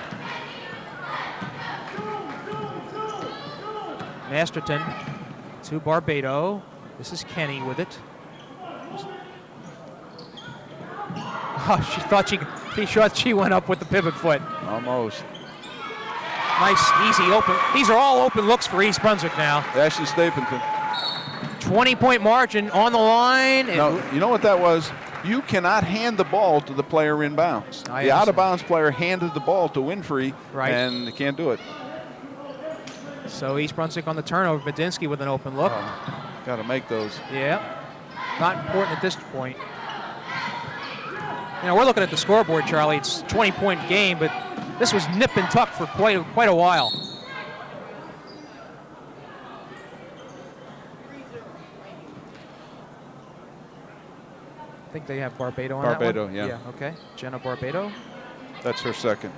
Masterton to Barbado. This is Kenny with it. Oh, she thought she went up with the pivot foot. Almost. Nice, easy open. These are all open looks for East Brunswick now. Ashley Stapleton. 20-point margin on the line. No, you know what that was? You cannot hand the ball to the player in bounds. The out-of-bounds player handed the ball to Winfrey, and they can't do it. So East Brunswick on the turnover. Badinsky with an open look. Got to make those. Yeah, not important at this point. You know, we're looking at the scoreboard, Charlie. It's a 20-point game, but this was nip and tuck for quite a while. I think they have Barbado on that one. Barbado, yeah. Yeah, okay. Jenna Barbado. That's her second.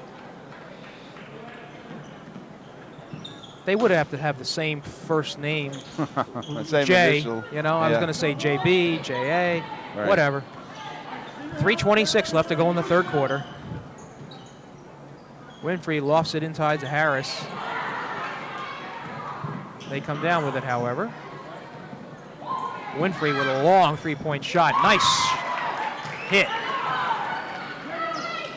They would have to have the same first name. Same J, initial. you know, I was going to say JB, JA, whatever. 3:26 left to go in the third quarter. Winfrey lofts it inside to Harris. They come down with it, however. Winfrey with a long three-point shot. Nice hit.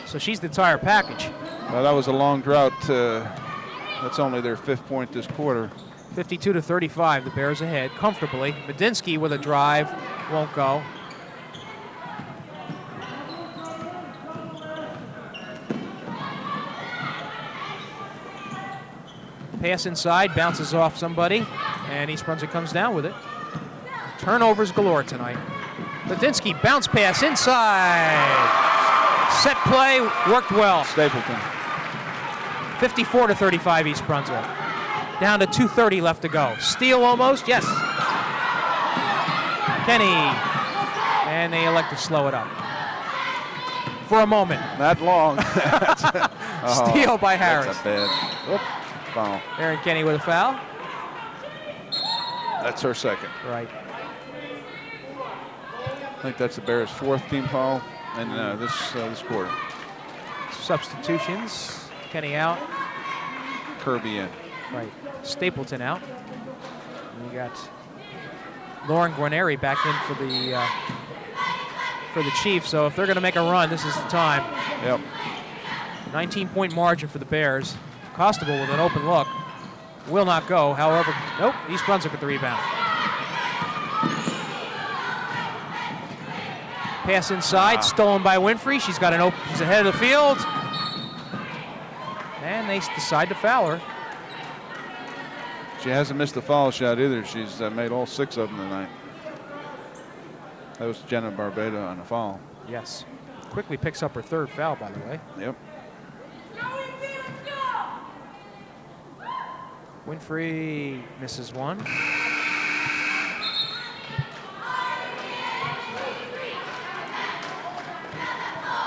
So she's the entire package. Well, that was a long drought. That's only their 5th point this quarter. 52-35, the Bears ahead comfortably. Badinsky with a drive, won't go. Pass inside, bounces off somebody, and East Brunswick comes down with it. Turnovers galore tonight. Badinsky bounce pass inside. Set play, worked well. Stapleton. 54-35 East Brunswick. Down to 2:30 left to go. Steal almost, yes. Kenny, and they elect to slow it up. For a moment. Not long. Steal by Harris. That's a bad. Whoop, foul. Aaron Kenny with a foul. That's her second. Right. I think that's the Bears' 4th team foul in this quarter. Substitutions. Kenny out. Kirby in. Right. Stapleton out. We got Lauren Guarneri back in for the Chiefs. So if they're going to make a run, this is the time. Yep. 19-point margin for the Bears. Costable with an open look. Will not go. However, nope. East Brunswick with the rebound. Pass inside, stolen by Winfrey. She's got an open. She's ahead of the field. And they decide to foul her. She hasn't missed a foul shot either. She's made all 6 of them tonight. That was Jenna Barbado on a foul. Yes. Quickly picks up her 3rd foul, by the way. Yep. Winfrey misses one.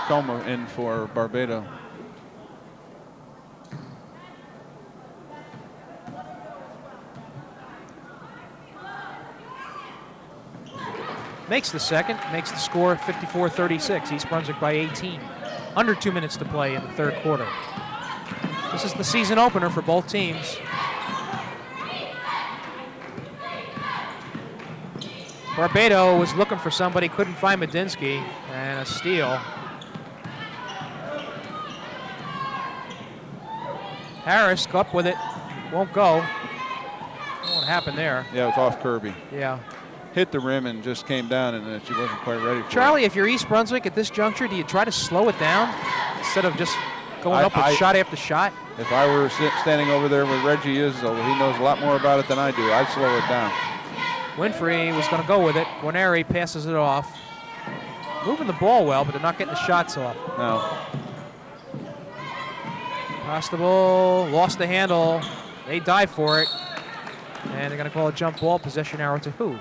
Coma in for Barbado. Makes the second, makes the score 54-36. East Brunswick by 18. Under 2 minutes to play in the third quarter. This is the season opener for both teams. Barbado was looking for somebody, couldn't find Badinsky, and a steal. Harris up with it, won't go. What happened there? Yeah, it was off Kirby. Yeah. Hit the rim and just came down, and she wasn't quite ready for Charlie, it. if you're East Brunswick at this juncture, do you try to slow it down instead of just going up with shot after shot? If I were standing over there with Reggie Izzo, he knows a lot more about it than I do. I'd slow it down. Winfrey was going to go with it. Guarneri passes it off. Moving the ball well, but they're not getting the shots off. No. Constable lost the handle. They dive for it. And they're going to call a jump ball, possession arrow to who?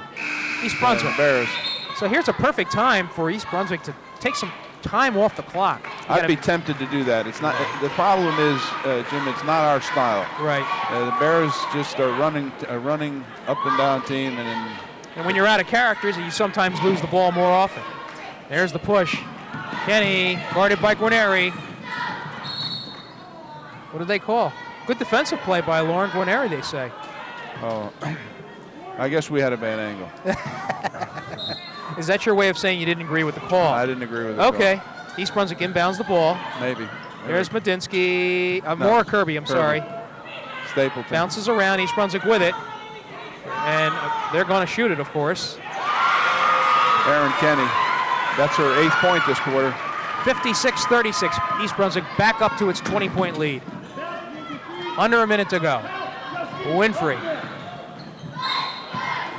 East Brunswick. Bears. So here's a perfect time for East Brunswick to take some time off the clock. I'd be tempted to do that. It's not. The problem is, Jim, it's not our style. Right. The Bears just are running up and down team, and when you're out of characters, you sometimes lose the ball more often. There's the push. Kenny guarded by Guarneri. What did they call? Good defensive play by Lauren Guarneri, they say. Oh, I guess we had a bad angle. Is that your way of saying you didn't agree with the call? I didn't agree with it. Okay. East Brunswick inbounds the ball. Maybe. There's Medinsky. No, More Kirby, I'm Kirby. sorry. Stapleton. Bounces around, East Brunswick with it. And they're going to shoot it, of course. Erin Kenny. That's her 8th point this quarter. 56-36. East Brunswick back up to its 20-point lead. Under a minute to go. Winfrey.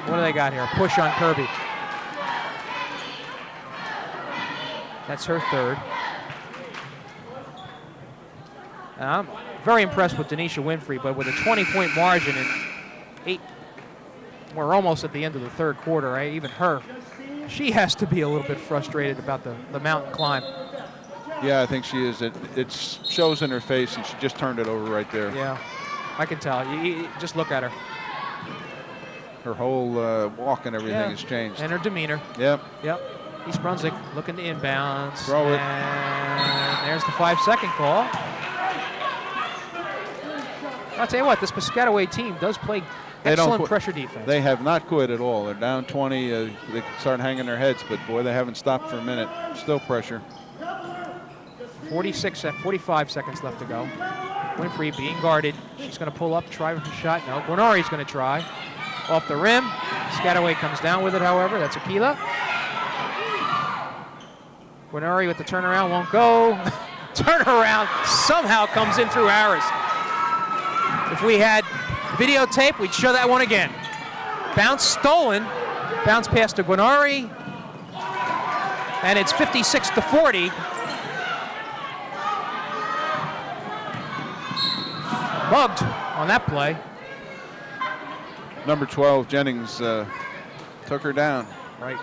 What do they got here? Push on Kirby. That's her 3rd. I'm very impressed with Denisha Winfrey, but with a 20-point margin and we're almost at the end of the 3rd quarter, right? Even her, she has to be a little bit frustrated about the mountain climb. Yeah, I think she is. It shows in her face, and she just turned it over right there. Yeah, I can tell. You just look at her. Her whole walk and everything has changed. And her demeanor. Yep. East Brunswick looking to inbounds. Throw it. And there's the 5-second call. I'll tell you what, this Piscataway team does play excellent pressure defense. They have not quit at all. They're down 20. They can start hanging their heads, but boy, they haven't stopped for a minute. Still pressure. 45 seconds left to go. Winfrey being guarded. She's going to pull up, try for a shot. No, Guarnari's going to try. Off the rim. Piscataway comes down with it, however. That's Aquila. Guarnari with the turnaround won't go. Turnaround somehow comes in through Harris. If we had videotape, we'd show that one again. Bounce stolen. Bounce pass to Guarnari. And it's 56-40. Mugged on that play. Number 12, Jennings, took her down. Right.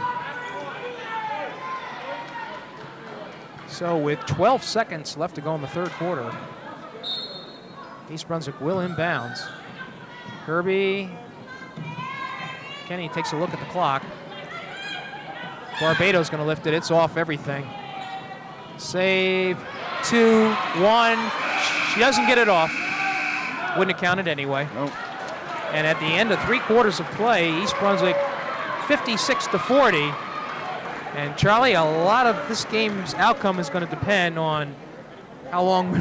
So with 12 seconds left to go in the 3rd quarter, East Brunswick will inbounds. Kirby. Kenny takes a look at the clock. Barbato's going to lift it. It's off everything. Save. 2, 1. She doesn't get it off. Wouldn't have counted anyway. Nope. And at the end of 3 quarters of play, East Brunswick 56-40. And Charlie, a lot of this game's outcome is going to depend on how long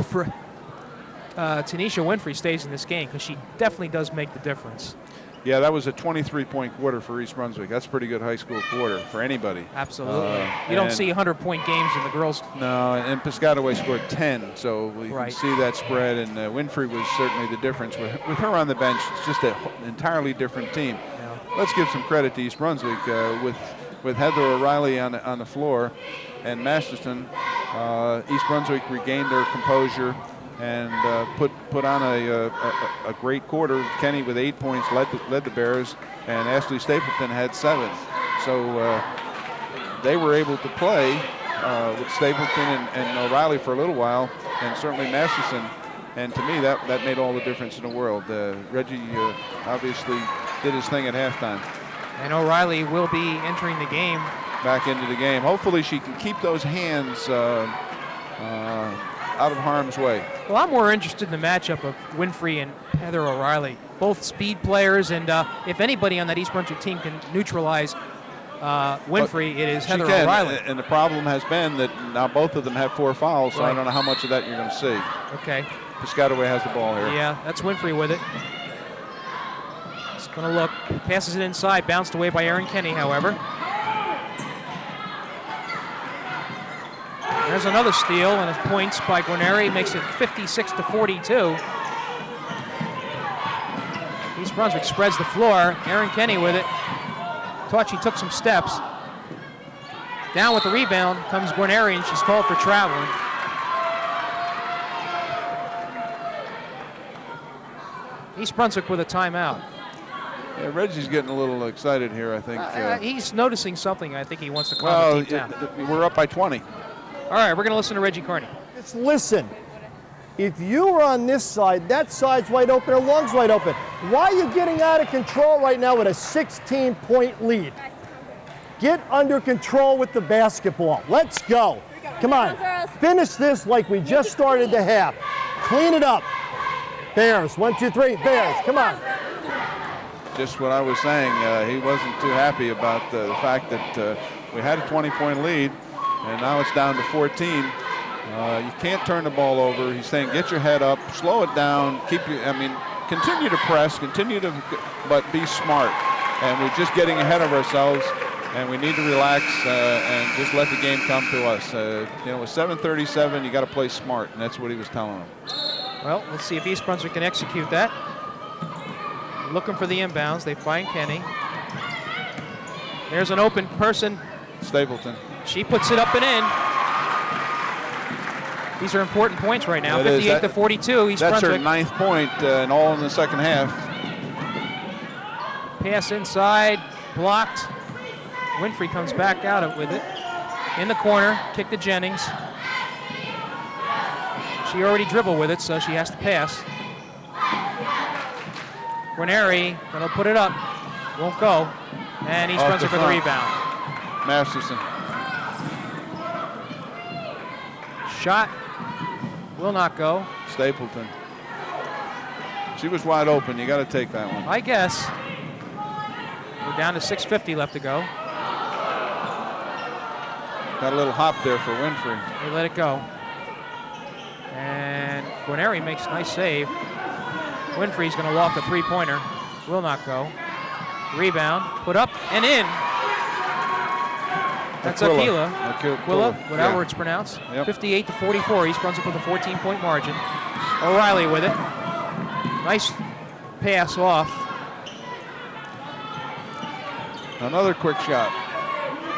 Tanisha Winfrey stays in this game, because she definitely does make the difference. Yeah, that was a 23-point quarter for East Brunswick. That's pretty good high school quarter for anybody. Absolutely. You don't see 100-point games in the girls. No, and Piscataway scored 10, so we can see that spread, and Winfrey was certainly the difference. With her on the bench, it's just an entirely different team. Yeah. Let's give some credit to East Brunswick with Heather O'Reilly on the floor and Masterson. East Brunswick regained their composure and put on a great quarter. Kenny with 8 points led the Bears, and Ashley Stapleton had 7. So they were able to play with Stapleton and O'Reilly for a little while, and certainly Masterson. And to me, that made all the difference in the world. Reggie obviously did his thing at halftime. And O'Reilly will be entering the game. Back into the game. Hopefully she can keep those hands out of harm's way. Well, I'm more interested in the matchup of Winfrey and Heather O'Reilly. Both speed players, and if anybody on that East Brunswick team can neutralize Winfrey, it is Heather O'Reilly. And the problem has been that now both of them have 4 fouls, so I don't know how much of that you're going to see. Okay. Piscataway has the ball here. Yeah, that's Winfrey with it. He's going to look. Passes it inside. Bounced away by Erin Kenny, however. There's another steal, and a points by Guarnari makes it 56-42. East Brunswick spreads the floor. Erin Kenny with it. Thought she took some steps. Down with the rebound comes Guarnari, and she's called for traveling. East Brunswick with a timeout. Yeah, Reggie's getting a little excited here, I think. He's noticing something. I think he wants to calm the team down. We're up by 20. All right, we're going to listen to Reggie Carney. Just listen. If you were on this side, that side's wide open, or long's wide open. Why are you getting out of control right now with a 16-point lead? Get under control with the basketball. Let's go. Come on. Finish this like we just started the half. Clean it up. Bears, 1, 2, 3, Bears, come on. Just what I was saying, he wasn't too happy about the fact that we had a 20-point lead, And now it's down to 14. You can't turn the ball over. He's saying get your head up, slow it down, continue to press, but be smart. And we're just getting ahead of ourselves, and we need to relax and just let the game come to us. With 7:37, you got to play smart, and that's what he was telling them. Well, let's see if East Brunswick can execute that. Looking for the inbounds. They find Kenny. There's an open person. Stapleton. She puts it up and in. These are important points right now. 58 to 42. East That's Brunswick. her 9th point, and all in the second half. Pass inside, blocked. Winfrey comes back out with it. In the corner, kick to Jennings. She already dribbled with it, so she has to pass. Guarneri gonna put it up. Won't go. And East Brunswick with the rebound. Masterson. Shot will not go. Stapleton. She was wide open. You got to take that one. I guess. We're down to 6:50 left to go. Got a little hop there for Winfrey. They let it go. And Guarneri makes a nice save. Winfrey's going to walk a three-pointer. Will not go. Rebound, put up and in. That's Aquila, whatever it's pronounced. Yep. 58 to 44. East Brunswick with a 14-point margin. O'Reilly with it. Nice pass off. Another quick shot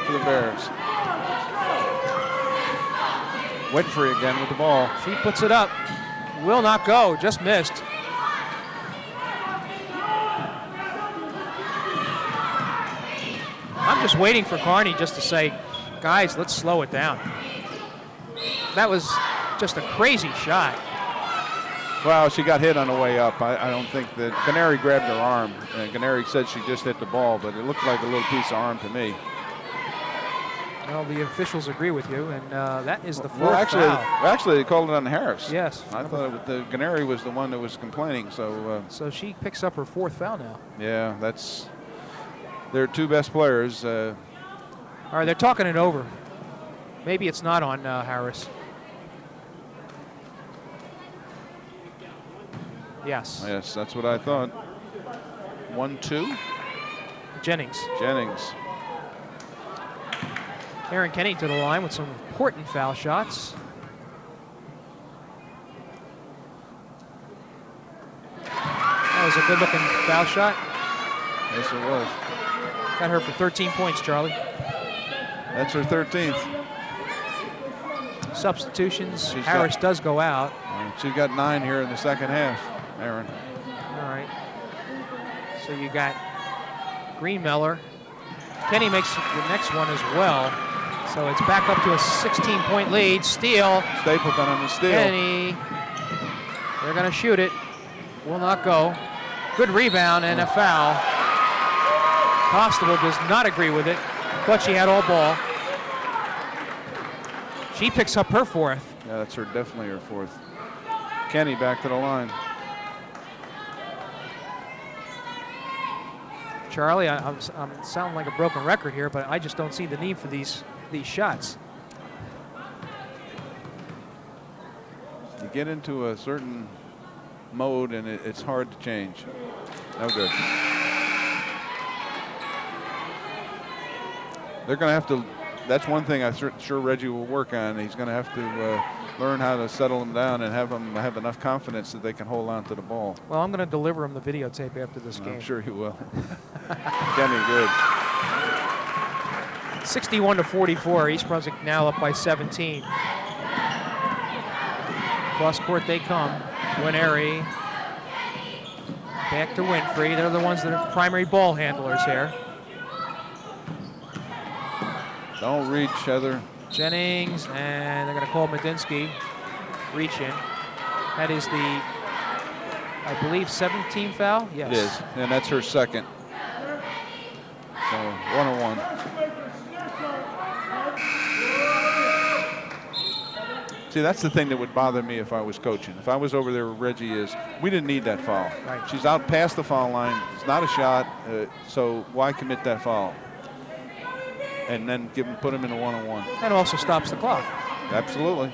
for the Bears. Winfrey again with the ball. She puts it up. Will not go. Just missed. I'm just waiting for Carney just to say, guys, let's slow it down. That was just a crazy shot. Well, she got hit on the way up. I don't think that Guarneri grabbed her arm. And Guarneri said she just hit the ball, but it looked like a little piece of arm to me. Well, the officials agree with you, and that is the fourth foul. foul. Actually, they called it on Harris. Yes. I thought the Guarneri was the one that was complaining. So she picks up her fourth foul now. Yeah, that's their two best players. All right, they're talking it over. Maybe it's not on Harris. Yes. Yes, that's what I thought. 1-2. Jennings. Aaron Kenny to the line with some important foul shots. That was a good-looking foul shot. Yes, it was. Got her for 13 points, Charlie. That's her 13th. Substitutions. Harris does go out. She got 9 here in the second half, Aaron. All right. So you got Greenmiller. Kenny makes the next one as well. So it's back up to a 16-point lead. Steal. Stapleton on the steal. Kenny. They're going to shoot it. Will not go. Good rebound and a foul. Constable does not agree with it. Thought she had all ball. She picks up her fourth. Yeah, that's definitely her fourth. Kenny back to the line. Charlie, I'm sounding like a broken record here, but I just don't see the need for these shots. You get into a certain mode and it's hard to change. No good. They're going to have to, that's one thing I'm sure Reggie will work on. He's going to have to learn how to settle them down and have them have enough confidence that they can hold on to the ball. Well, I'm going to deliver him the videotape after this game. I'm sure he will. Kenny, good. 61 to 44. East Brunswick now up by 17. Cross court they come. Guarneri. Back to Winfrey. They're the ones that are primary ball handlers here. Don't reach, Heather. Jennings, and they're going to call Medinsky. Reach in. That is the, I believe, 17th foul? Yes. It is, and that's her second. So 1-on-1. See, that's the thing that would bother me if I was coaching. If I was over there where Reggie is, we didn't need that foul. Right. She's out past the foul line. It's not a shot, so why commit that foul? and then put him in a one-on-one. And also stops the clock. Absolutely.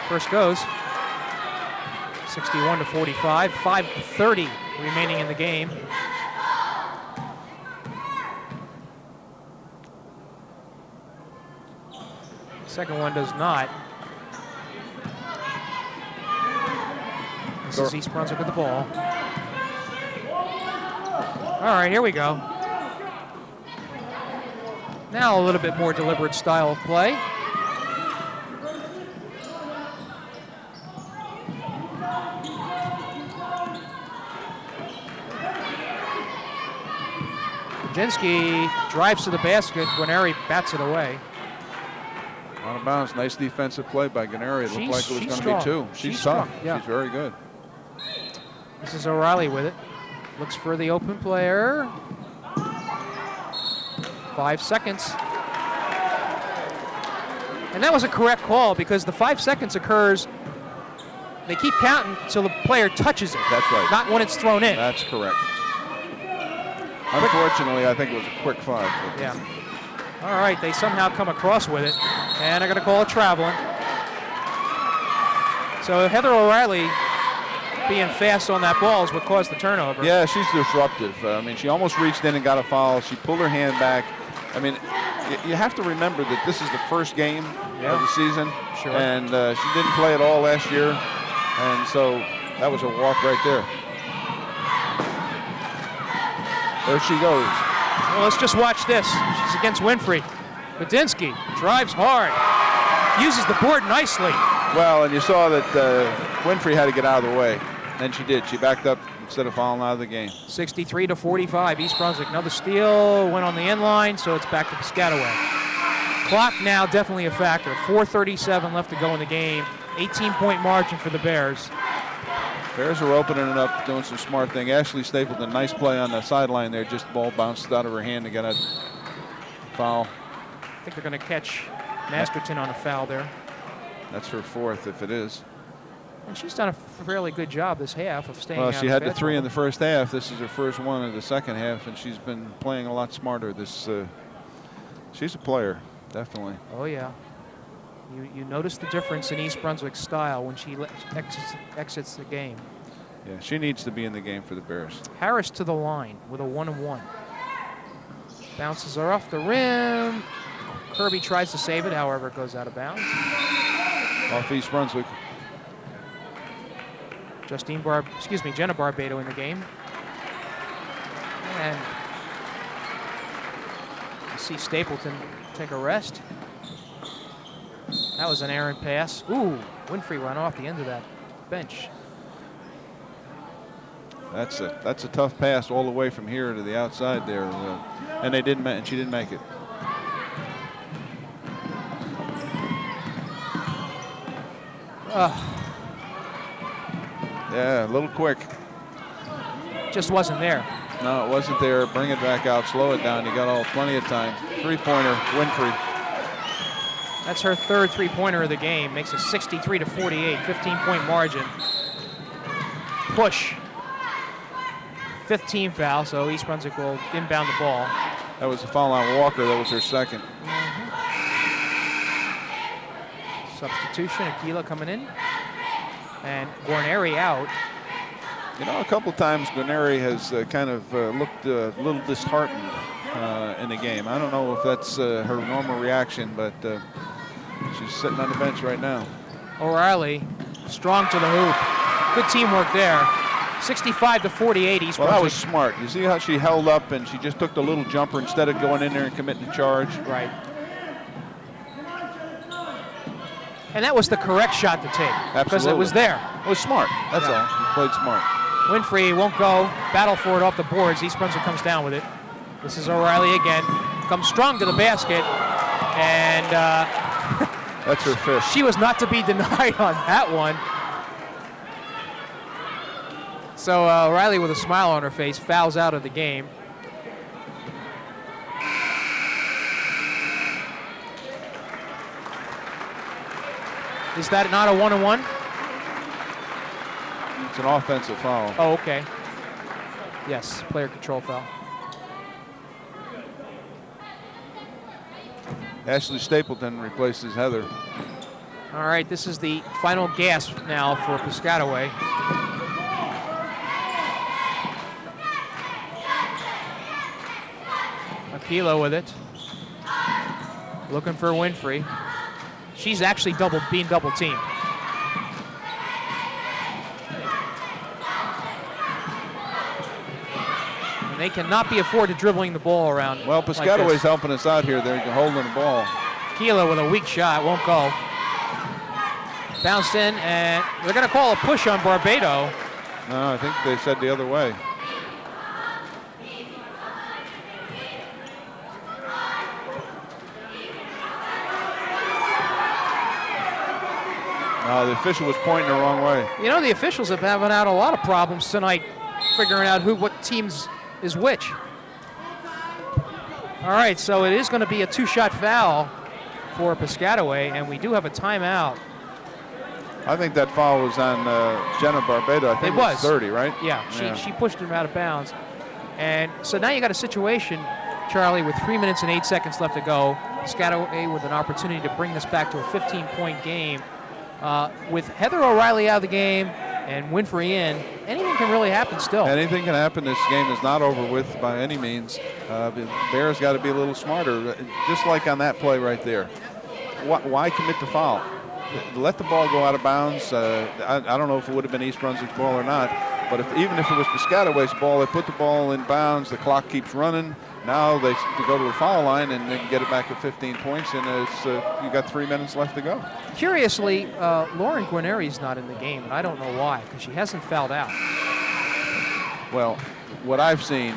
First goes. 61-45. 5:30 remaining in the game. Second one does not. This is East Brunswick with the ball. All right, here we go. Now a little bit more deliberate style of play. Dinsky drives to the basket. Guarneri bats it away. Out of bounds. Nice defensive play by Guarneri. It looked like it was going to be two. She's tough. Yeah. She's very good. This is O'Reilly with it. Looks for the open player. 5 seconds. And that was a correct call because the 5 seconds occurs, they keep counting until the player touches it. That's right. Not when it's thrown in. That's correct. Unfortunately, I think it was a quick 5. Yeah. All right, they somehow come across with it, and they're going to call it traveling. So Heather O'Reilly being fast on that ball is what caused the turnover. Yeah, she's disruptive. I mean, she almost reached in and got a foul. She pulled her hand back. I mean, you have to remember that this is the first game of the season. Sure. And she didn't play at all last year. And so that was a walk right there. There she goes. Well, let's just watch this. She's against Winfrey. Badinsky drives hard, uses the board nicely. Well, and you saw that Winfrey had to get out of the way. And she did. She backed up instead of falling out of the game. 63-45, East Brunswick. Another steal, went on the end line, so it's back to Piscataway. Clock now definitely a factor. 4:37 left to go in the game. 18-point margin for the Bears. Bears are opening it up, doing some smart thing. Ashley Stapleton, nice play on the sideline there. Just the ball bounced out of her hand to get a foul. I think they're going to catch Masterton on a foul there. That's her 4th, if it is. And she's done a fairly good job this half of staying out. Well, she had the the 3 in the first half. This is her first one of the second half, and she's been playing a lot smarter. She's a player, definitely. Oh, yeah. You notice the difference in East Brunswick's style when she exits the game. Yeah, she needs to be in the game for the Bears. Harris to the line with a 1-1. Bounces her off the rim. Kirby tries to save it, however, it goes out of bounds. Off East Brunswick. Jenna Barbato in the game. And you see Stapleton take a rest. That was an errant pass. Ooh, Winfrey run off the end of that bench. That's a tough pass all the way from here to the outside there, and she didn't make it. Yeah, a little quick. Just wasn't there. No, it wasn't there. Bring it back out, slow it down. You got plenty of time. 3-pointer, Winfrey. That's her 3rd 3-pointer of the game. Makes it 63-48, 15-point margin. Push. 5th team foul, so East Brunswick will inbound the ball. That was a foul on Walker. That was her 2nd. Substitution, Aquila coming in. And Guarneri out. You know, a couple times Guarneri has kind of looked a little disheartened in the game. I don't know if that's her normal reaction, but she's sitting on the bench right now. O'Reilly, strong to the hoop. Good teamwork there. 65-48 East Well, Brunswick. that was smart. You see how she held up and she just took the little jumper instead of going in there and committing the charge? Right. And that was the correct shot to take. Absolutely. Because it was there. It was smart. That's all. She played smart. Winfrey won't go. Battle for it off the boards. East Brunswick comes down with it. This is O'Reilly again. Comes strong to the basket. And that's her 5th. She was not to be denied on that one. So O'Reilly with a smile on her face fouls out of the game. Is that not a 1-on-1? It's an offensive foul. Oh, okay. Yes, player control foul. Ashley Stapleton replaces Heather. All right, this is the final gasp now for Piscataway. Aquila with it. Looking for Winfrey. She's actually being double teamed. And they cannot be afforded dribbling the ball around. Well, Piscataway's helping us out here. They're holding the ball. Aquila with a weak shot, won't go. Bounced in, and they're going to call a push on Barbado. No, I think they said the other way. The official was pointing the wrong way. You know, the officials have having out a lot of problems tonight figuring out what teams is which. All right, so it is going to be a 2-shot foul for Piscataway, and we do have a timeout. I think that foul was on Jenna Barbado. I think it was 30, right? Yeah, she pushed him out of bounds. And so now you got a situation, Charlie, with 3 minutes and 8 seconds left to go. Piscataway with an opportunity to bring this back to a 15-point game. With Heather O'Reilly out of the game and Winfrey in, anything can really happen still. Anything can happen. This game is not over with by any means. Bears got to be a little smarter, just like on that play right there. Why commit the foul? Let the ball go out of bounds. I don't know if it would have been East Brunswick's ball or not, but even if it was Piscataway's ball, they put the ball in bounds, the clock keeps running. Now they go to the foul line and they can get it back at 15 points, and you got 3 minutes left to go. Curiously, Lauren Guarneri's not in the game, and I don't know why, because she hasn't fouled out. Well, what I've seen,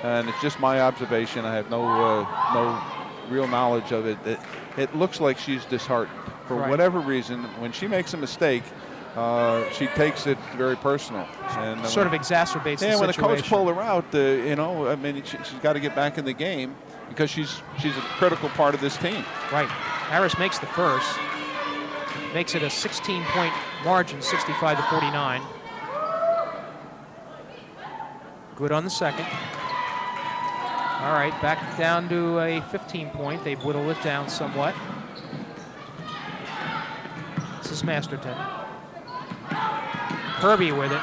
and it's just my observation, I have no real knowledge of it, it looks like she's disheartened. For whatever reason, when she makes a mistake, she takes it very personal. And sort of exacerbates the situation. When the coach pulled her out, she's got to get back in the game because she's a critical part of this team. Right. Harris makes the first. Makes it a 16-point margin, 65-49. Good on the second. All right, back down to a 15-point. They've whittled it down somewhat. This is Masterton. Kirby with it.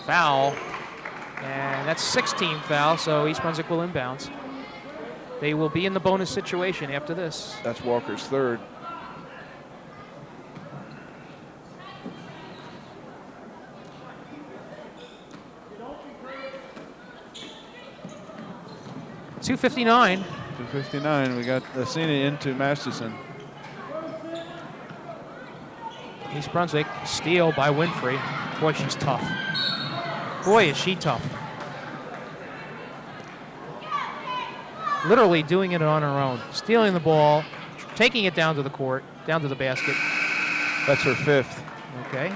Foul. And that's 16 foul, so East Brunswick will inbounds. They will be in the bonus situation after this. That's Walker's third. .259. 2:59. We got Asina into Masterson. East Brunswick, steal by Winfrey. Boy, she's tough. Boy, is she tough. Literally doing it on her own. Stealing the ball, taking it down to the court, down to the basket. That's her fifth. Okay.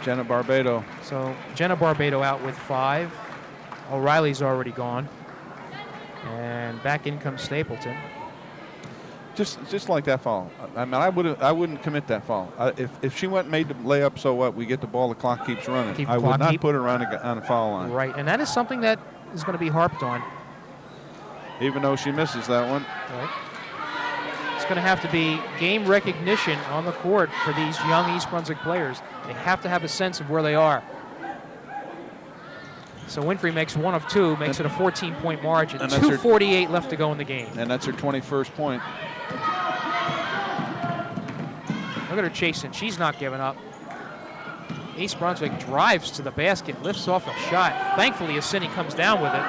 Jenna Barbado. So Jenna Barbado out with 5. O'Reilly's already gone. And back in comes Stapleton. Just like that foul. I mean, I wouldn't commit that foul. If she went and made the layup, so what? We get the ball, the clock keeps running. I would not put her on a foul line. Right, and that is something that is going to be harped on. Even though she misses that one. Right. It's going to have to be game recognition on the court for these young East Brunswick players. They have to have a sense of where they are. So Winfrey makes 1 of 2, makes it a 14-point margin. 2:48 left to go in the game. And that's her 21st point. Look at her chasing. She's not giving up. East Brunswick drives to the basket, lifts off a shot. Thankfully, Asini comes down with it.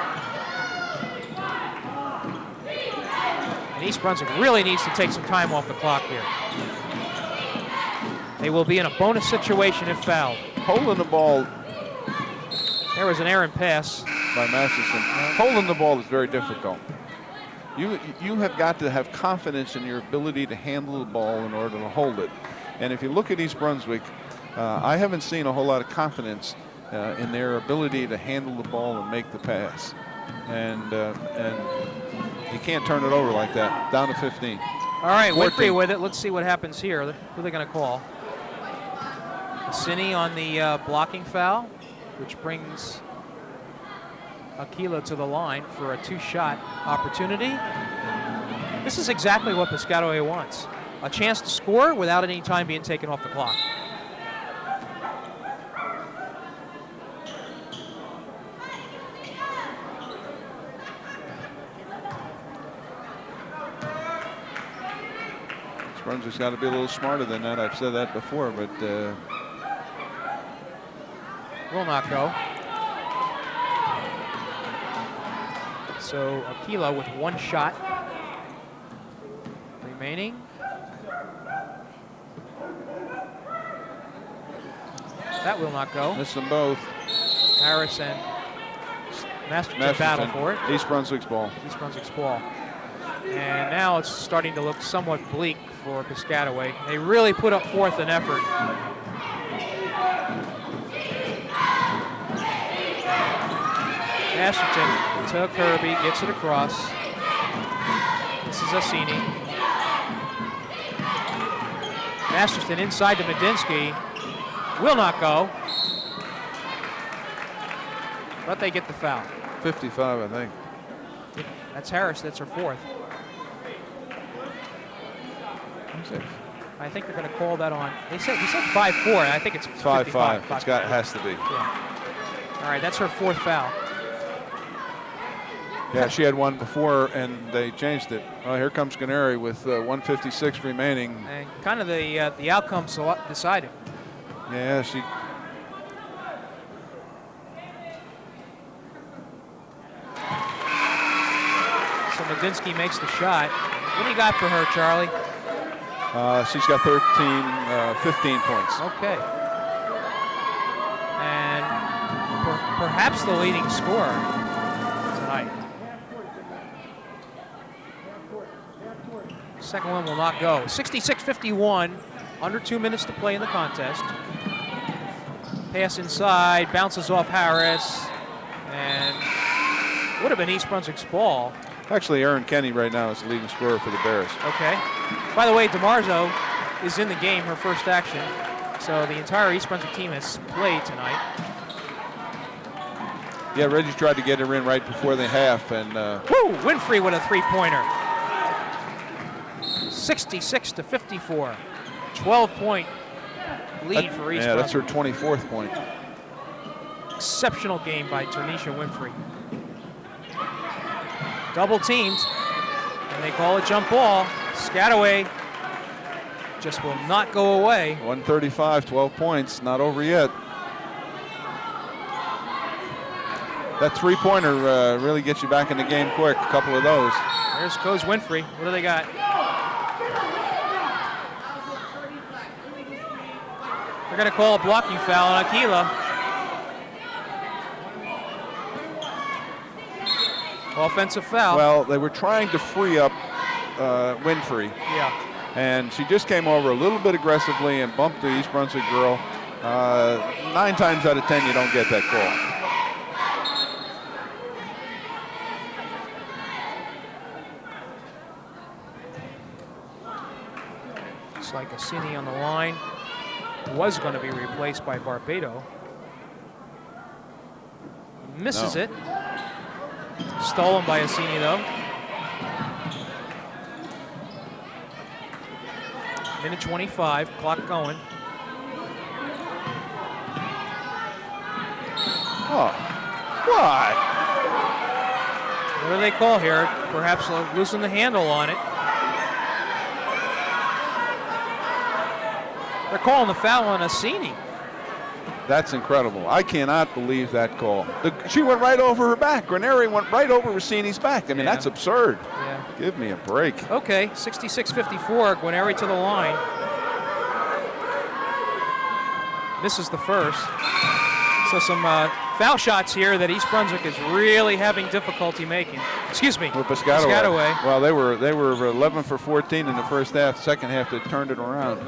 And East Brunswick really needs to take some time off the clock here. They will be in a bonus situation if fouled. Holding the ball. There was an errant pass by Masterson. Holding the ball is very difficult. You have got to have confidence in your ability to handle the ball in order to hold it. And if you look at East Brunswick, I haven't seen a whole lot of confidence in their ability to handle the ball and make the pass. And you can't turn it over like that. Down to 15. All right, Winfrey with it. Let's see what happens here. Who are they going to call? Asini on the blocking foul. which brings Aquila to the line for a 2-shot opportunity. This is exactly what Piscataway wants. A chance to score without any time being taken off the clock. Brunswick's got to be a little smarter than that. I've said that before, but will not go. So Aquila with 1 shot remaining. That will not go. Missed them both. Harris and Masterton battle for it. East Brunswick's ball. East Brunswick's ball. And now it's starting to look somewhat bleak for Piscataway. They really put up forth an effort. Masterton to Kirby, gets it across. This is Assini. Masterton inside to Medinsky. Will not go. But they get the foul. 55, I think. That's Harris, that's her 4th. I think they're going to call that on. He said 5-4, and I think it's 5-5. Has to be. Yeah. All right, that's her 4th foul. Yeah, she had one before, and they changed it. Oh, here comes Gennari with 1:56 remaining. And kind of the outcome decided. Yeah, she. So Medinsky makes the shot. What do you got for her, Charlie? She's got 15 points. Okay. And perhaps the leading scorer tonight. Second one will not go. 66-51, under 2 minutes to play in the contest. Pass inside, bounces off Harris, and would have been East Brunswick's ball. Actually, Aaron Kenny right now is the leading scorer for the Bears. Okay. By the way, DeMarzo is in the game, her first action. So the entire East Brunswick team has played tonight. Yeah, Reggie tried to get her in right before the half, and Woo! Winfrey with a 3-pointer. 66-54. 12-point lead for East Brunswick. Yeah, that's her 24th point. Exceptional game by Ternisha Winfrey. Double teamed, and they call it jump ball. Piscataway just will not go away. 135, 12 points, not over yet. That 3-pointer really gets you back in the game quick, a couple of those. There's Coach Winfrey. What do they got? They're going to call a blocking foul on Aquila. Offensive foul. Well, they were trying to free up Winfrey. Yeah. And she just came over a little bit aggressively and bumped the East Brunswick girl. 9 times out of 10, you don't get that call. Looks like Assini on the line. Was going to be replaced by Barbado. Misses it. Stolen by Assini, though. Minute 25, clock going. Oh, what? What do they call here? Perhaps loosen the handle on it. They're calling the foul on Assini. That's incredible. I cannot believe that call. She went right over her back. Gennari went right over Rossini's back. I mean, that's absurd. Yeah. Give me a break. Okay, 66-54, Gennari to the line. Misses the first. So some foul shots here that East Brunswick is really having difficulty making. Excuse me, With Piscataway. Piscataway. Well, they were 11 for 14 in the first half. Second half, they turned it around.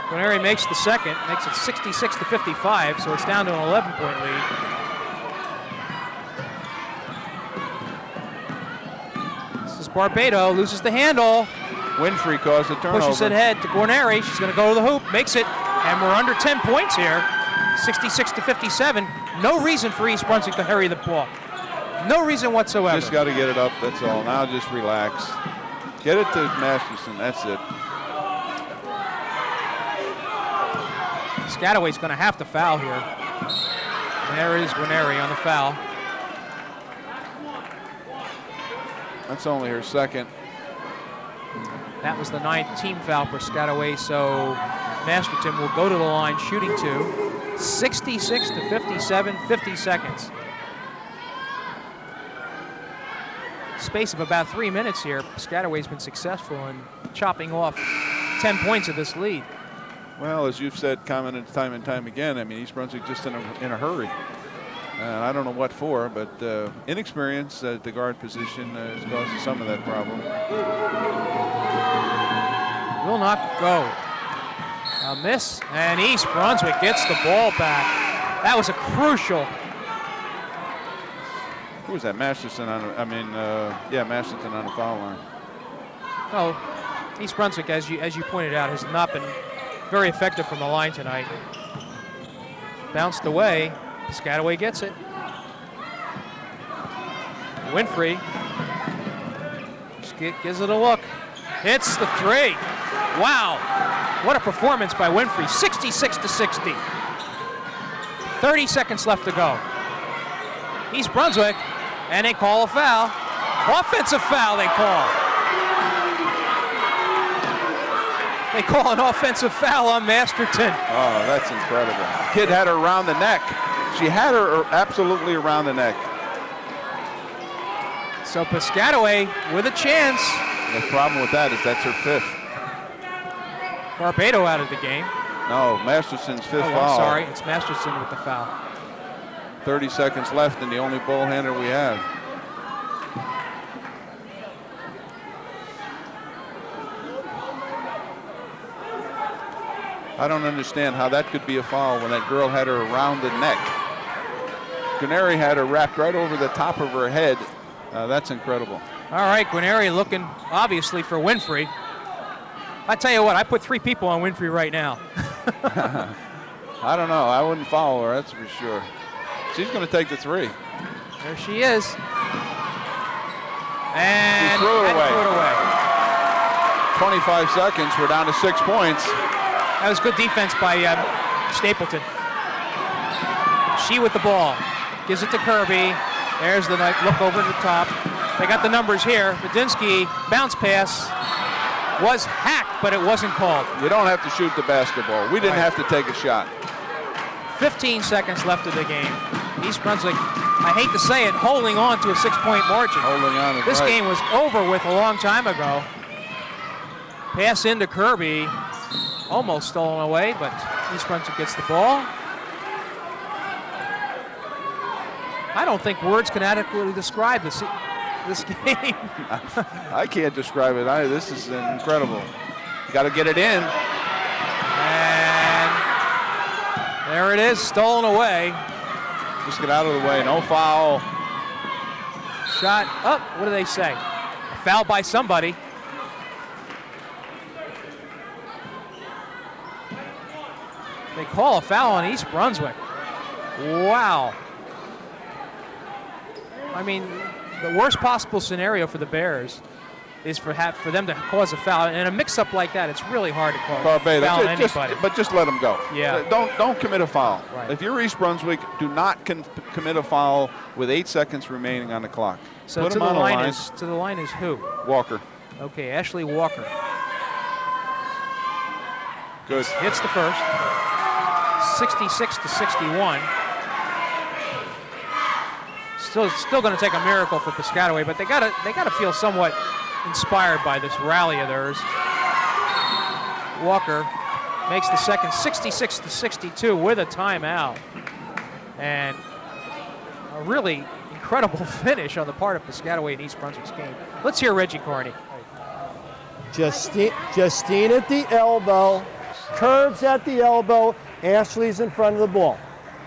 Gennari makes the second, makes it 66-55, so it's down to an 11-point lead. This is Barbado, loses the handle. Winfrey caused the turnover. Pushes it ahead to Gennari. She's going to go to the hoop, makes it. And we're under 10 points here, 66 to 57. No reason for East Brunswick to hurry the ball. No reason whatsoever. Just got to get it up, that's all. Now just relax. Get it to Masterson, that's it. Piscataway's going to have to foul here. And there is Guarneri on the foul. That's only her second. That was the 9th team foul for Piscataway, so Masterton will go to the line shooting 2. 66 to 57, 50 seconds. Space of about 3 minutes here. Piscataway's been successful in chopping off 10 points of this lead. Well, as you've said, commented time and time again, I mean, East Brunswick just in a hurry. And I don't know what for, but inexperience at the guard position is causing some of that problem. Will not go. A miss, and East Brunswick gets the ball back. That was a crucial. Who was that? Masterson on, Masterson on the foul line. Oh, East Brunswick, as you pointed out, has not been very effective from the line tonight. Bounced away. Piscataway gets it. Winfrey just gives it a look. Hits the 3. Wow, what a performance by Winfrey. 66 to 60. 30 seconds left to go. East Brunswick, and they call a foul. Offensive foul they call. They call an offensive foul on Masterton. Oh, that's incredible. Kid had her around the neck. She had her absolutely around the neck. So Piscataway with a chance. The problem with that is that's her 5th. Barbado out of the game. No, Masterson's 5th Oh, foul. I'm sorry, it's Masterson with the foul. 30 seconds left and the only ball handler we have. I don't understand how that could be a foul when that girl had her around the neck. Guarneri had her wrapped right over the top of her head. That's incredible. All right, Guarneri looking obviously for Winfrey. I tell you what, I put 3 people on Winfrey right now. I don't know. I wouldn't foul her, that's for sure. She's going to take the 3. There she is. And she threw it away. Threw it away. 25 seconds. We're down to 6 points. That was good defense by Stapleton. She with the ball. Gives it to Kirby. There's the look over the top. They got the numbers here. Badinsky, bounce pass. Was hacked, but it wasn't called. You don't have to shoot the basketball. We didn't have to take a shot. 15 seconds left of the game. East Brunswick, I hate to say it, holding on to a 6-point margin. Holding on is This right. game was over with a long time ago. Pass into Kirby, almost stolen away, but East Brunswick gets the ball. I don't think words can adequately describe this game. I can't describe it either. This is incredible. You got to get it in. And there it is, stolen away. Just get out of the way. No foul. Shot up. What do they say? Foul by somebody. They call a foul on East Brunswick. Wow. I mean, the worst possible scenario for the Bears is for them to cause a foul. And in a mix-up like that, it's really hard to call Barbado, foul on anybody. but just let them go. Yeah. Don't commit a foul. Right. If you're East Brunswick, do not commit a foul with 8 seconds remaining on the clock. So Put to them the on line is who? Walker. Okay, Ashley Walker. Good. Hits the first. 66 to 61. Still going to take a miracle for Piscataway, but they gotta feel somewhat inspired by this rally of theirs. Walker makes the second, 66 to 62 with a timeout, and a really incredible finish on the part of Piscataway in East Brunswick's game. Let's hear Reggie Carney. Justine at the elbow, curves at the elbow, Ashley's in front of the ball.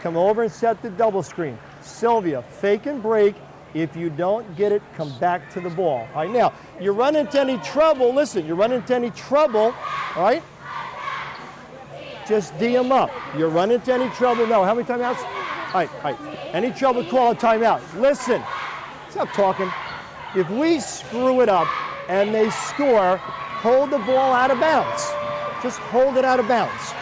Come over and set the double screen. Sylvia, fake and break. If you don't get it, come back to the ball. All right, now, you run into any trouble, listen, you run into any trouble, all right? Just D them up. You run into any trouble? No. How many timeouts? All right. Any trouble, call a timeout. Listen, stop talking. If we screw it up and they score, hold the ball out of bounds. Just hold it out of bounds.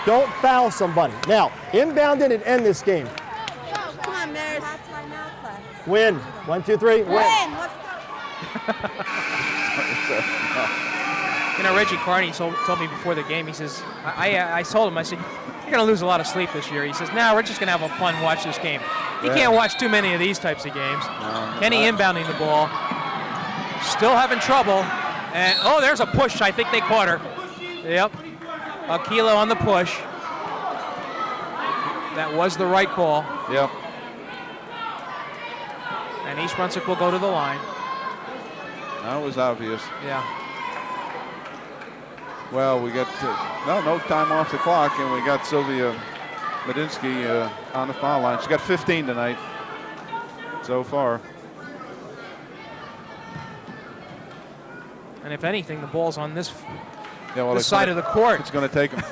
Don't foul somebody. Now, inbound it and end this game. Come on, Maris. Timeout left. Win. 1, 2, 3. Win. Let's go. You know, Reggie Carney told me before the game, he says, I told him, I said, you're going to lose a lot of sleep this year. He says, no, we're just going to have a fun watch this game. You can't watch too many of these types of games. Kenny inbounding the ball. Still having trouble. And, oh, there's a push. I think they caught her. Yep. A kilo on the push. That was the right call. Yep. And East Brunswick will go to the line. That was obvious. Yeah. Well, we got no time off the clock, and we got Sylvia Medinsky on the foul line. She's got 15 tonight so far. And if anything, the ball's on this this side of the court. It's going to take them.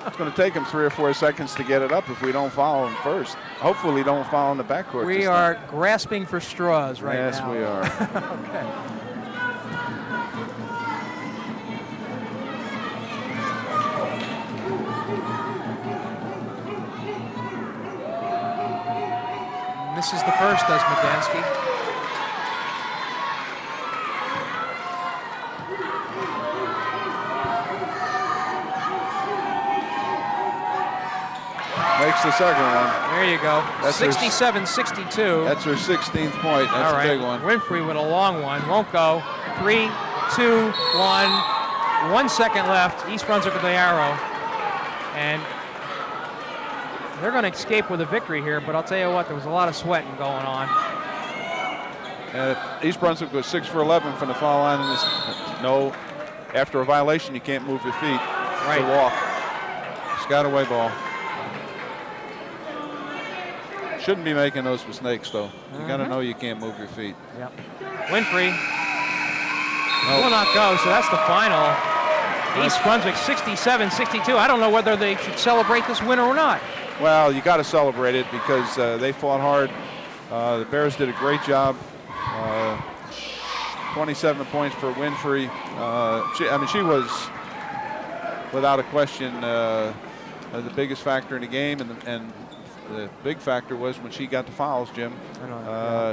It's going to take them 3 or 4 seconds to get it up if we don't foul them first. Hopefully, don't foul in the backcourt. We are grasping for straws right now. Yes, we are. Okay. Misses the first, does Medansky. Makes the second one. There you go. That's 67-62. That's her 16th point. That's All right. a big one. Winfrey with a long one. Won't go. 3, 2, 1. 1 second left. East Brunswick with the arrow. And they're going to escape with a victory here, but I'll tell you what, there was a lot of sweating going on. East Brunswick was 6 for 11 from the foul line. And no, after a violation, you can't move your feet. Right. It's a walk. Piscataway ball. Shouldn't be making those mistakes, though. You got to know you can't move your feet. Yep. Winfrey will not go, so that's the final. East Brunswick 67-62. I don't know whether they should celebrate this win or not. Well, you got to celebrate it because they fought hard. The Bears did a great job. 27 points for Winfrey. She was, without a question, the biggest factor in the game, and the big factor was when she got the fouls, Jim.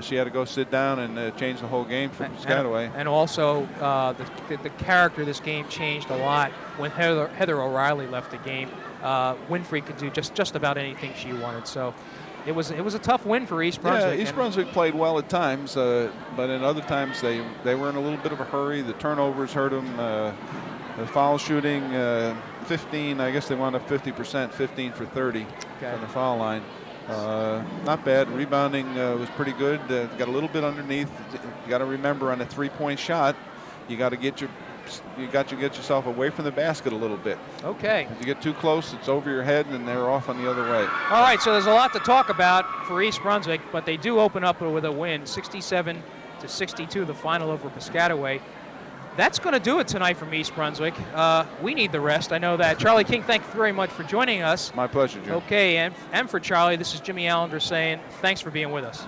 She had to go sit down and change the whole game for Piscataway. And also, the character of this game changed a lot when Heather O'Reilly left the game. Winfrey could do just about anything she wanted. So it was a tough win for East Brunswick. Yeah, East Brunswick played well at times, but in other times they were in a little bit of a hurry. The turnovers hurt them. The foul shooting, 15, I guess they wound up 50%, 15 for 30 from the foul line. Not bad. Rebounding was pretty good. Got a little bit underneath. You got to remember on a three-point shot, you got to get yourself away from the basket a little bit. Okay. If you get too close, it's over your head, and they're off on the other way. All right, so there's a lot to talk about for East Brunswick, but they do open up with a win, 67-62, the final over Piscataway. That's going to do it tonight from East Brunswick. We need the rest. I know that. Charlie King, thank you very much for joining us. My pleasure, Jim. Okay, and for Charlie, this is Jimmy Allinder saying thanks for being with us.